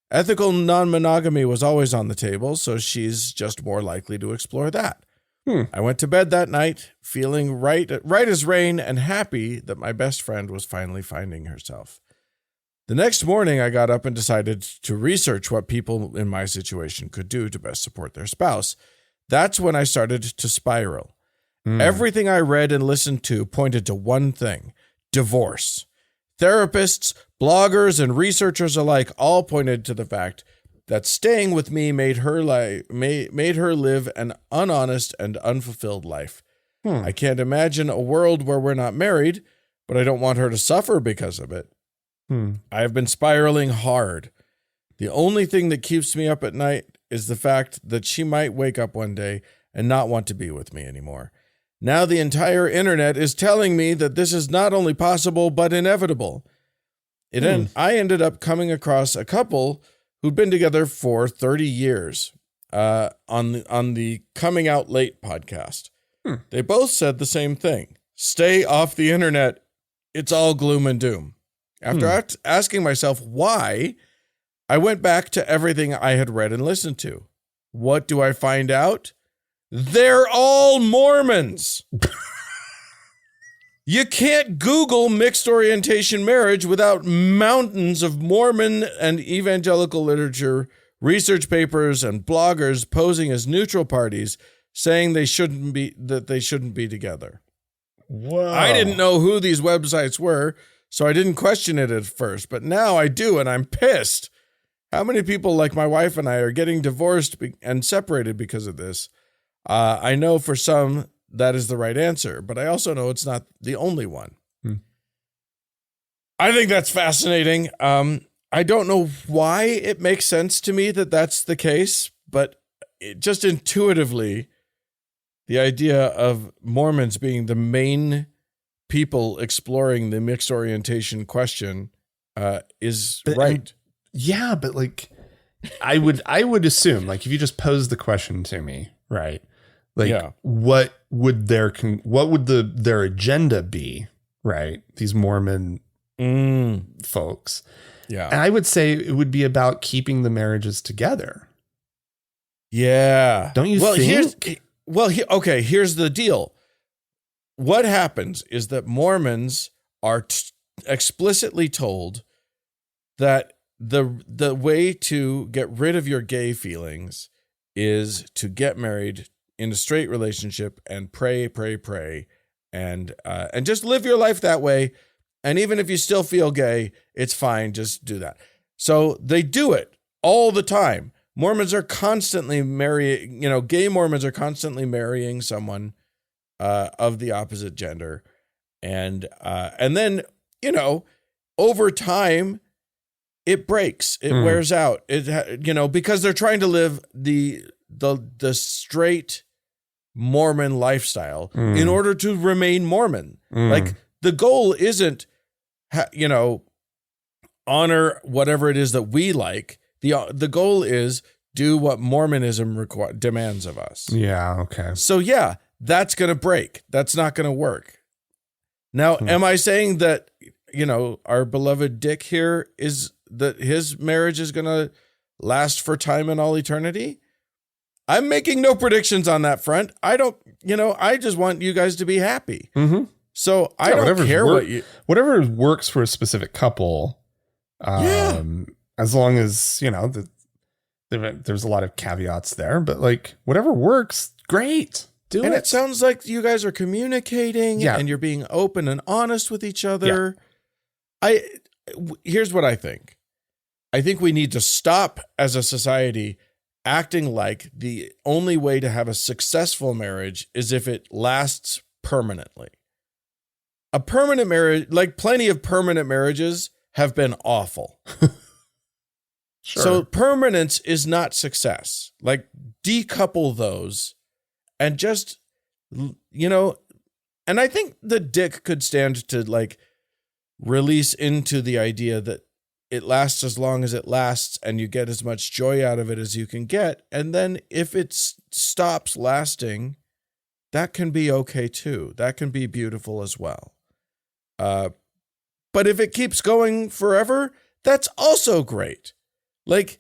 Ethical non-monogamy was always on the table, so she's just more likely to explore that. I went to bed that night feeling right as rain and happy that my best friend was finally finding herself. The next morning, I got up and decided to research what people in my situation could do to best support their spouse. That's when I started to spiral. Everything I read and listened to pointed to one thing: divorce. Therapists, bloggers, and researchers alike all pointed to the fact that staying with me made her live an unhonest and unfulfilled life. I can't imagine a world where we're not married, but I don't want her to suffer because of it. I have been spiraling hard. The only thing that keeps me up at night is the fact that she might wake up one day and not want to be with me anymore. Now the entire internet is telling me that this is not only possible, but inevitable. I ended up coming across a couple who'd been together for 30 years on the Coming Out Late podcast. They both said the same thing. Stay off the internet. It's all gloom and doom. After asking myself why, I went back to everything I had read and listened to. What do I find out? They're all Mormons. You can't Google mixed orientation marriage without mountains of Mormon and evangelical literature, research papers, and bloggers posing as neutral parties saying they shouldn't be together. Whoa. I didn't know who these websites were, so I didn't question it at first, but now I do, and I'm pissed. How many people like my wife and I are getting divorced and separated because of this? I know for some that is the right answer, but I also know it's not the only one. I think that's fascinating. I don't know why it makes sense to me that that's the case, but just intuitively, the idea of Mormons being the main people exploring the mixed orientation question is right. Yeah, but like I would assume, like, if you just pose the question to me, right? Like, what would their agenda be, right? These Mormon folks. Yeah. And I would say it would be about keeping the marriages together. Yeah. Don't you think? Here's the deal. What happens is that Mormons are explicitly told that the way to get rid of your gay feelings is to get married in a straight relationship and pray, and just live your life that way. And even if you still feel gay, it's fine. Just do that. So they do it all the time. Mormons are constantly marrying, gay Mormons are constantly marrying someone of the opposite gender. And then, over time, it breaks, it wears out, because they're trying to live the straight Mormon lifestyle in order to remain Mormon. Like, the goal isn't, honor whatever it is that we like. The goal is do what Mormonism demands of us. Yeah. Okay. So yeah, that's going to break. That's not going to work. Now, am I saying that, our beloved Dick here is that his marriage is going to last for time and all eternity? I'm making no predictions on that front. I don't, I just want you guys to be happy. Mm-hmm. So I don't care whatever works for a specific couple. As long as, there's a lot of caveats there, but like whatever works, great. Do and it. It sounds like you guys are communicating and you're being open and honest with each other. Yeah. Here's what I think. I think we need to stop as a society acting like the only way to have a successful marriage is if it lasts permanently. A permanent marriage, like plenty of permanent marriages, have been awful. Sure. So permanence is not success. Like, decouple those and just, and I think the Dick could stand to like release into the idea that it lasts as long as it lasts and you get as much joy out of it as you can get. And then if it stops lasting, that can be okay too. That can be beautiful as well. But if it keeps going forever, that's also great. Like,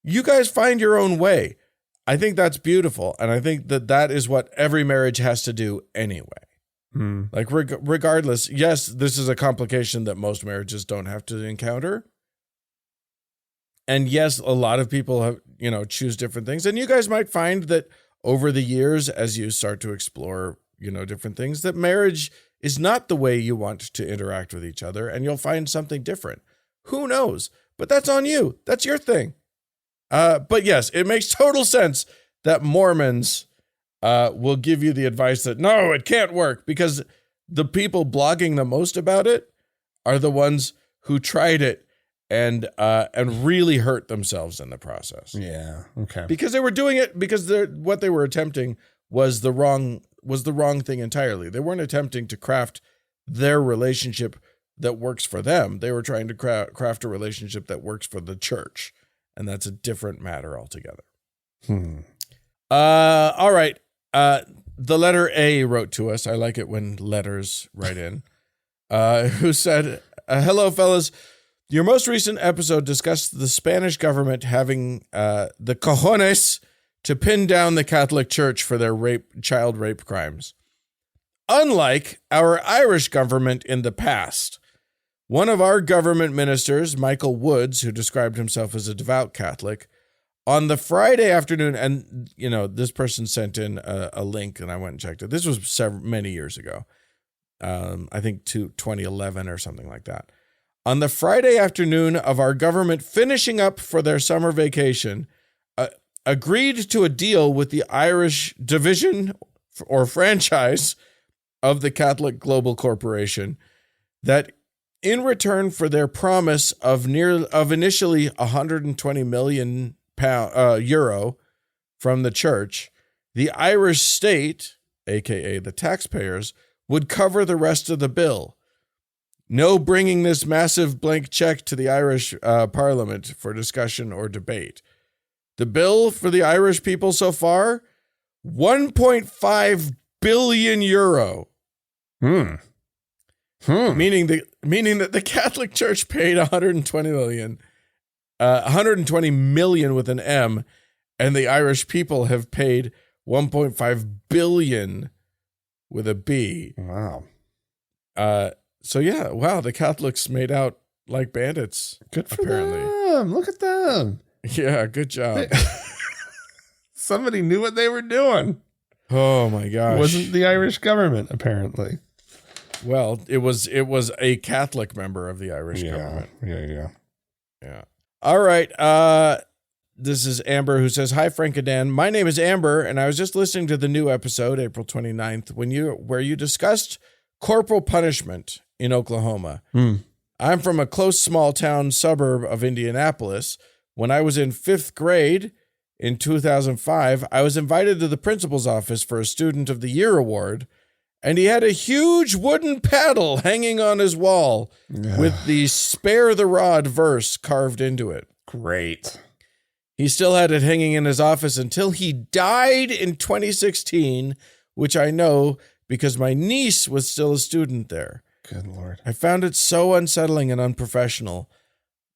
you guys find your own way. I think that's beautiful. And I think that is what every marriage has to do anyway. Like, regardless, yes, this is a complication that most marriages don't have to encounter. And yes, a lot of people have, choose different things. And you guys might find that over the years, as you start to explore, different things, that marriage is not the way you want to interact with each other, and you'll find something different. Who knows? But that's on you. That's your thing. But yes, it makes total sense that Mormons will give you the advice that, no, it can't work, because the people blogging the most about it are the ones who tried it and really hurt themselves in the process. Yeah. Okay. Because they were doing it because what they were attempting was the wrong thing entirely. They weren't attempting to craft their relationship that works for them. They were trying to craft a relationship that works for the church, and that's a different matter altogether. All right. The letter A wrote to us. I like it when letters write in. Who said, hello, fellas. Your most recent episode discussed the Spanish government having the cojones to pin down the Catholic Church for their child rape crimes. Unlike our Irish government in the past, one of our government ministers, Michael Woods, who described himself as a devout Catholic, on the Friday afternoon, and this person sent in a link, and I went and checked it. This was many years ago, I think 2011 or something like that. On the Friday afternoon of our government finishing up for their summer vacation, agreed to a deal with the Irish division or franchise of the Catholic Global Corporation that in return for their promise of initially 120 million euro from the church, the Irish state, aka the taxpayers, would cover the rest of the bill. No bringing this massive blank check to the Irish Parliament for discussion or debate. The bill for the Irish people so far, 1.5 billion euro. Meaning that the Catholic Church paid 120 million with an M, and the Irish people have paid 1.5 billion with a B. Wow. So yeah, wow, the Catholics made out like bandits. Good for apparently. them. Look at them. Yeah, good job. Somebody knew what they were doing. Oh my gosh. It wasn't the Irish government, apparently. Well, it was a Catholic member of the Irish government. Yeah. All right. This is Amber who says, "Hi, Frank and Dan. My name is Amber, and I was just listening to the new episode, April 29th, where you discussed corporal punishment in Oklahoma. I'm from a close small town suburb of Indianapolis. When I was in 5th grade in 2005, I was invited to the principal's office for a Student of the Year award, and he had a huge wooden paddle hanging on his wall with the "Spare the Rod" verse carved into it. Great. He still had it hanging in his office until he died in 2016, which I know because my niece was still a student there. Good Lord. I found it so unsettling and unprofessional.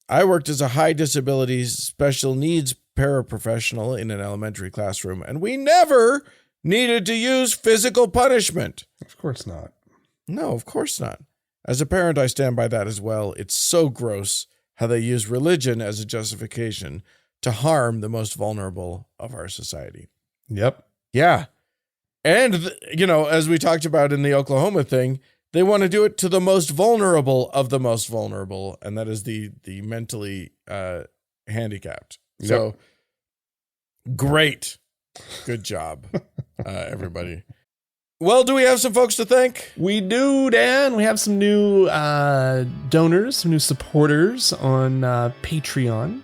I worked as a high disability special needs paraprofessional in an elementary classroom, and we never needed to use physical punishment. Of course not. No, of course not. As a parent, I stand by that as well. It's so gross how they use religion as a justification to harm the most vulnerable of our society. Yep. Yeah. And, as we talked about in the Oklahoma thing, they want to do it to the most vulnerable of the most vulnerable, and that is the mentally handicapped. Yep. So, great. Good job, everybody. Well, do we have some folks to thank? We do, Dan. We have some new donors, some new supporters on Patreon.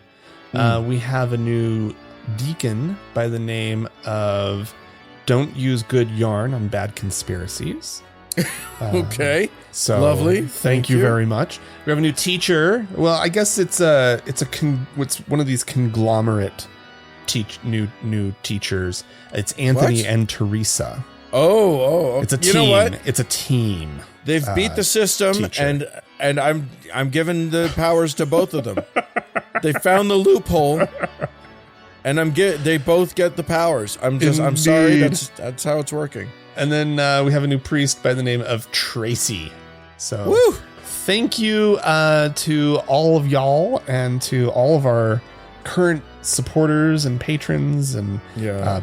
We have a new deacon by the name of Don't Use Good Yarn on Bad Conspiracies. Okay. So lovely. Thank you very much. We have a new teacher. Well, I guess it's one of these conglomerate new teachers. It's Anthony and Teresa. Oh, it's a team. You know what? It's a team. They've beat the system, teacher. and I'm giving the powers to both of them. They found the loophole, and they both get the powers. I'm sorry. That's how it's working. And then we have a new priest by the name of Tracy. So woo! Thank you to all of y'all and to all of our current supporters and patrons and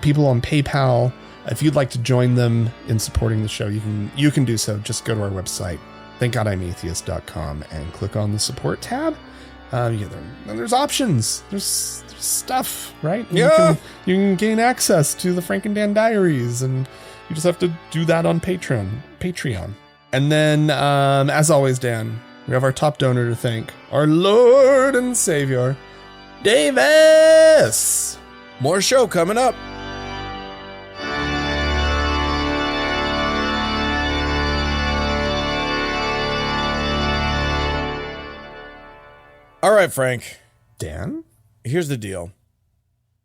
people on PayPal. If you'd like to join them in supporting the show, you can do so. Just go to our website, thankgodimatheist.com, and click on the support tab. There's options. There's stuff, right? Yeah. You can gain access to the Frank and Dan diaries, and you just have to do that on Patreon. And then, as always, Dan, we have our top donor to thank, our Lord and Savior, Davis. More show coming up. All right, Frank. Dan? Here's the deal.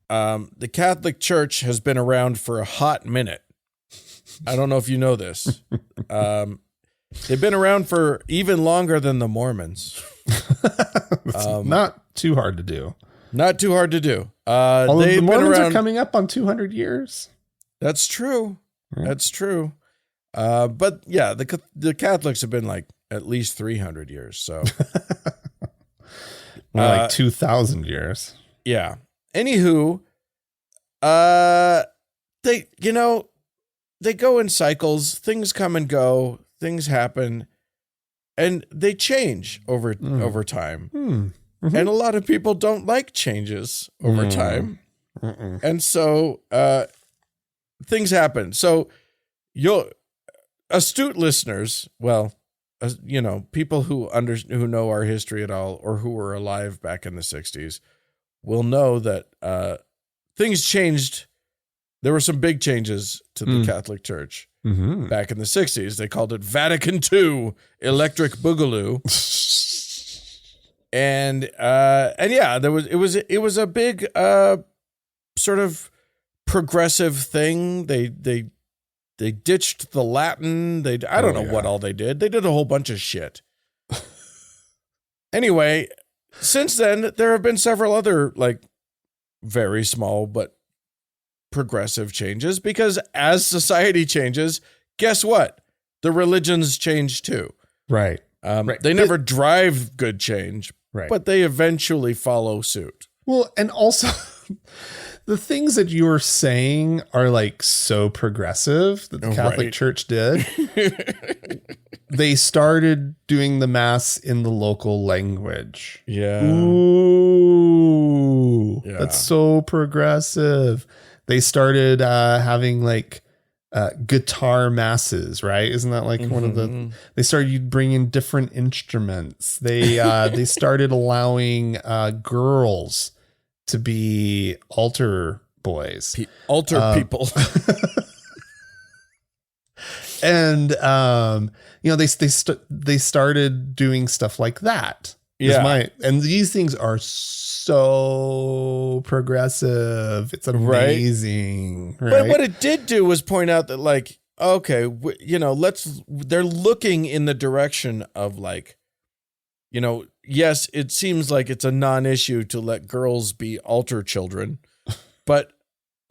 The Catholic Church has been around for a hot minute. I don't know if you know this. They've been around for even longer than the Mormons. It's not too hard to do. Not too hard to do. Although the Mormons are coming up on 200 years. That's true. That's true. But yeah, the Catholics have been like at least 300 years. So more like 2,000 years. Yeah. Anywho, they go in cycles. Things come and go. Things happen, and they change over time. Mm-hmm. And a lot of people don't like changes over time, and so things happen. So astute listeners, people who know our history at all, or who were alive back in the 60s, will know that things changed there were some big changes to the Catholic Church back in the 60s. They called it Vatican II Electric Boogaloo. And yeah, it was a big sort of progressive thing. They ditched the Latin. I don't know what all they did. They did a whole bunch of shit. Anyway, since then there have been several other like very small but progressive changes, because as society changes, guess what? The religions change too. Right. They never drive good change, but they eventually follow suit. Well, and also the things that you were saying are like so progressive that the Catholic Church did. They started doing the mass in the local language. Yeah. Ooh, that's so progressive. They started having like guitar masses, right? Isn't that like one of the? They started bringing different instruments. They started allowing girls to be altar boys, altar people, and they started doing stuff like that. And these things are so progressive. It's amazing. Right? But what it did do was point out that, like, okay, they're looking in the direction of like, yes, it seems like it's a non-issue to let girls be altar children, but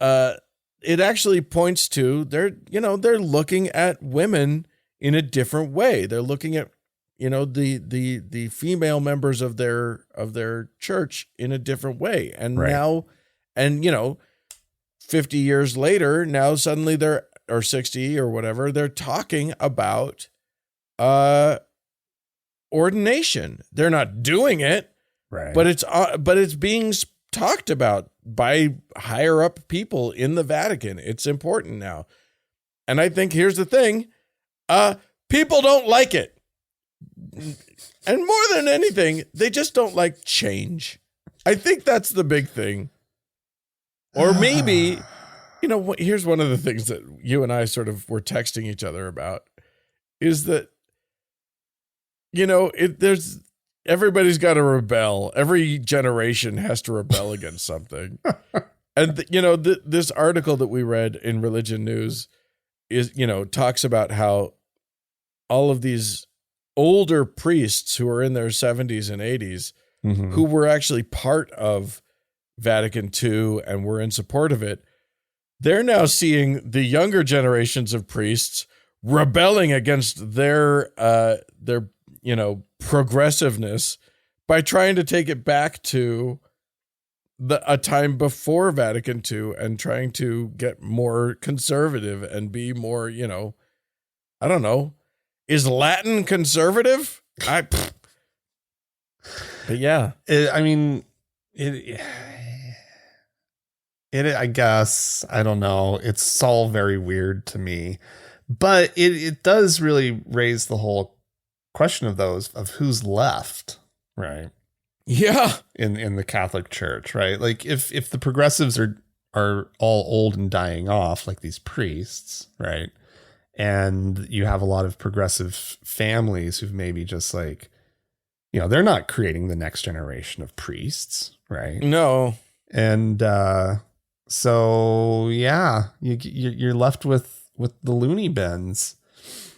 it actually points to they're looking at women in a different way. They're looking at the female members of their church in a different way. And now, 50 years later, now suddenly or 60 or whatever, they're talking about ordination. They're not doing it, but it's being talked about by higher up people in the Vatican. It's important now. And I think here's the thing, people don't like it. And more than anything, they just don't like change. I think that's the big thing. Or maybe, here's one of the things that you and I sort of were texting each other about is that, everybody's got to rebel. Every generation has to rebel against something. And, this article that we read in Religion News is, talks about how all of these older priests who are in their 70s and 80s, who were actually part of Vatican II and were in support of it, they're now seeing the younger generations of priests rebelling against their progressiveness by trying to take it back to a time before Vatican II and trying to get more conservative and be more, I don't know. Is Latin conservative? But yeah. I guess, I don't know. It's all very weird to me, but it does really raise the whole question of who's left, right? Yeah. In the Catholic Church, right? Like if the progressives are all old and dying off, like these priests, right? And you have a lot of progressive families who've maybe just like, they're not creating the next generation of priests, right? No. And so, yeah, you're left with the loony bins.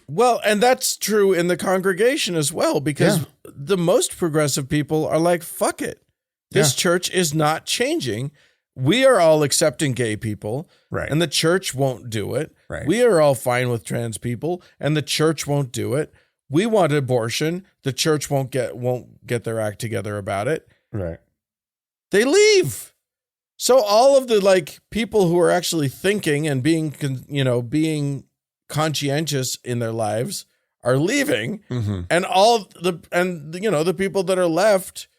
Well, and that's true in the congregation as well, because the most progressive people are like, fuck it. This church is not changing. We are all accepting gay people, and the church won't do it. Right. We are all fine with trans people, and the church won't do it. We want abortion. The church won't get their act together about it. Right. They leave. So all of the like people who are actually thinking and being conscientious in their lives are leaving, and the people that are left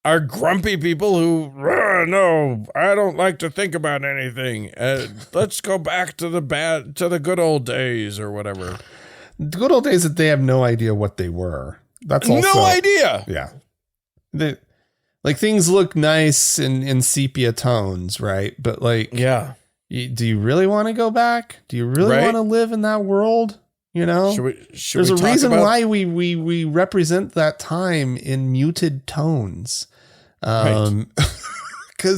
are grumpy people who, no, I don't like to think about anything. Let's go back to the good old days or whatever. The good old days that they have no idea what they were. That's also no idea. Yeah. Like things look nice in sepia tones, right? But like, Do you really want to go back? Do you really want to live in that world? You know, there's a reason why we represent that time in muted tones, because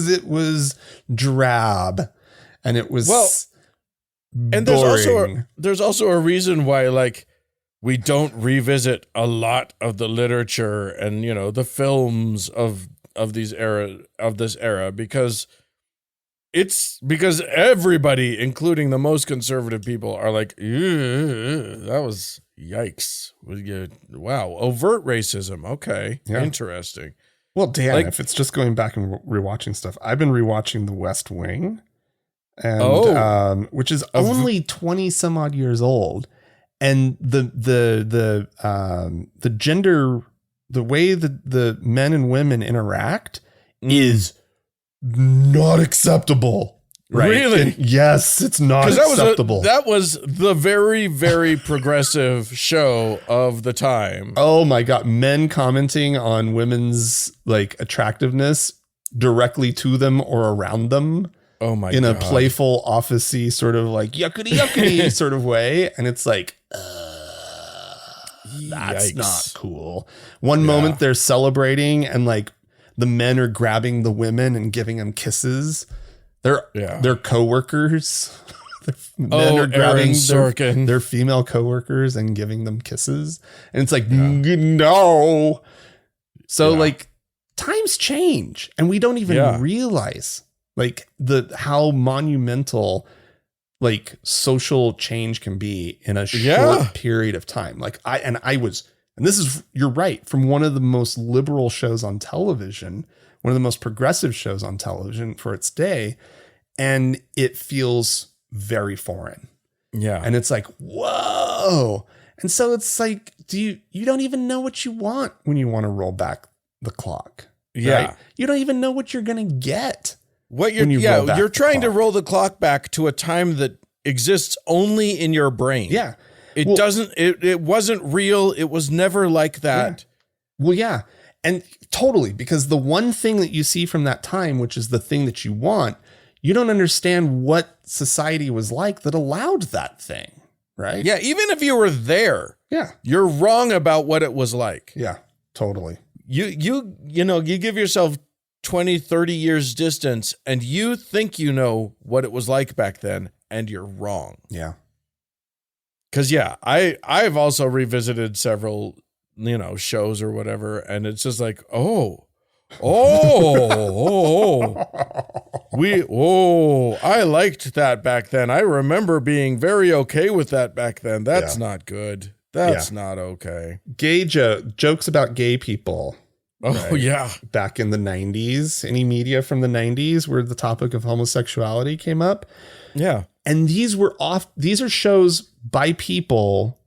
it was drab and it was and boring. there's also a reason why, like, we don't revisit a lot of the literature and, you know, the films of this era, because everybody, including the most conservative people, are like, that was yikes. Wow. Overt racism. Okay. Yeah. Interesting. Well, Dan, if it's just going back and rewatching stuff, I've been rewatching The West Wing, and which is only 20 some odd years old. And the gender, the way that the men and women interact is not acceptable. Right? Really? Yes, it's not acceptable. That was the very, very progressive show of the time. Oh my God. Men commenting on women's like attractiveness directly to them or around them. Oh my God. In a God. playful, office-y sort of like yuckity sort of way. And it's like, that's not cool. One moment they're celebrating and like the men are grabbing the women and giving them kisses. They're coworkers. Men are grabbing their female coworkers and giving them kisses. And it's like, no. So like times change and we don't even realize like how monumental like social change can be in a short period of time. Like you're right, from one of the most liberal shows on television, one of the most progressive shows on television for its day. And it feels very foreign. Yeah. And it's like, whoa. And so it's like, you don't even know what you want when you want to roll back the clock. Yeah. Right? You don't even know what you're going to get. You're trying to roll the clock back to a time that exists only in your brain. Yeah. It wasn't real. It was never like that. Yeah. Well, yeah. And totally, because the one thing that you see from that time, which is the thing that you want, you don't understand what society was like that allowed that thing. Right. Yeah. Even if you were there. Yeah. You're wrong about what it was like. Yeah, totally. You give yourself 20, 30 years distance and you think you know what it was like back then, and you're wrong. Yeah. Cause I've also revisited several, shows or whatever. And it's just like, I liked that back then. I remember being very okay with that back then. That's not good. That's not okay. Gay jokes about gay people. Oh, right? Yeah. Back in the 90s, any media from the 90s where the topic of homosexuality came up. Yeah. And these are shows by people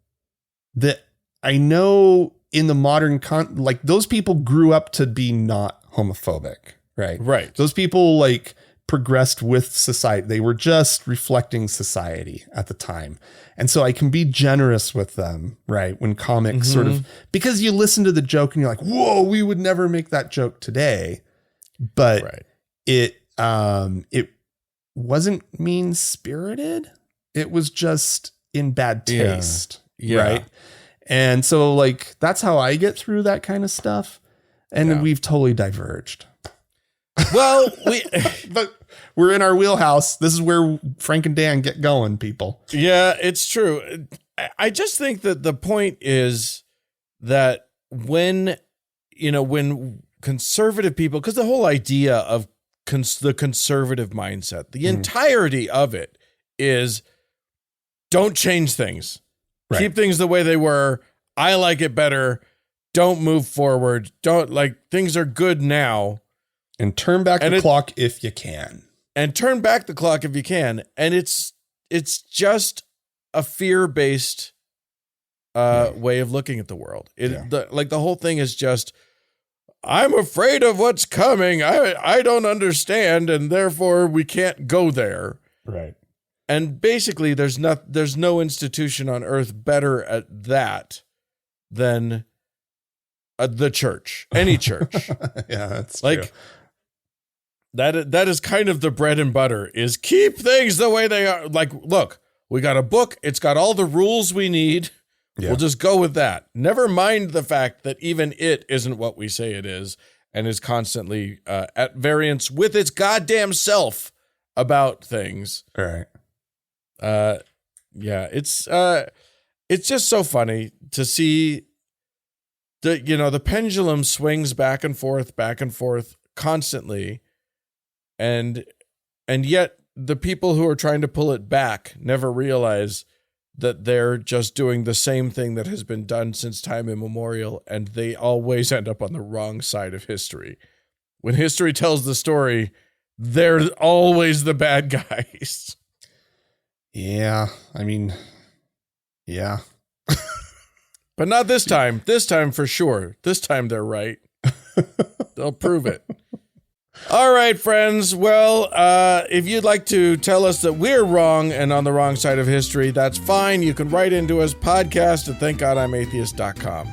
that I know in the modern like those people grew up to be not homophobic, right? Right. Those people like progressed with society. They were just reflecting society at the time. And so I can be generous with them, right? When comics sort of, because you listen to the joke and you're like, whoa, we would never make that joke today. But it wasn't mean spirited. It was just in bad taste. Yeah. Right. And so like, that's how I get through that kind of stuff. And we've totally diverged. Well, but we're in our wheelhouse. This is where Frank and Dan get going, people. Yeah, it's true. I just think that the point is that when conservative people, because the whole idea of the conservative mindset, the entirety of it is don't change things. Right. Keep things the way they were. I like it better. Don't move forward. Things are good now. And turn back the clock if you can. And turn back the clock if you can. And it's just a fear-based way of looking at the world. The whole thing is just, I'm afraid of what's coming. I don't understand, and therefore we can't go there. Right. And basically, there's no institution on earth better at that than the church. Any church. Yeah, that's like. True. That is kind of the bread and butter, is keep things the way they are. Like, look, we got a book. It's got all the rules we need. Yeah. We'll just go with that. Never mind the fact that even it isn't what we say it is and is constantly at variance with its goddamn self about things. All right. Yeah, it's just so funny to see the pendulum swings back and forth constantly. And yet the people who are trying to pull it back never realize that they're just doing the same thing that has been done since time immemorial, and they always end up on the wrong side of history. When history tells the story, they're always the bad guys. Yeah, I mean, yeah. But not this time. This time for sure. This time they're right. They'll prove it. All right, friends. Well, if you'd like to tell us that we're wrong and on the wrong side of history, that's fine. You can write into us, podcast@thankgodimatheist.com.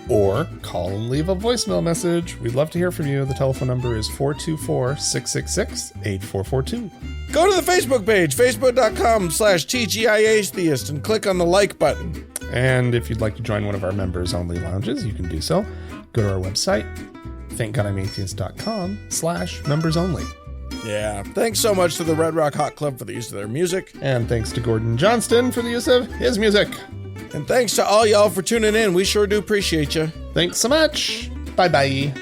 Or call and leave a voicemail message. We'd love to hear from you. The telephone number is 424-666-8442. Go to the Facebook page, facebook.com/TGIAtheist, and click on the like button. And if you'd like to join one of our members-only lounges, you can do so. Go to our website, thankgodimatheist.com/members-only. Yeah. Thanks so much to the Red Rock Hot Club for the use of their music. And thanks to Gordon Johnston for the use of his music. And thanks to all y'all for tuning in. We sure do appreciate you. Thanks so much. Bye-bye.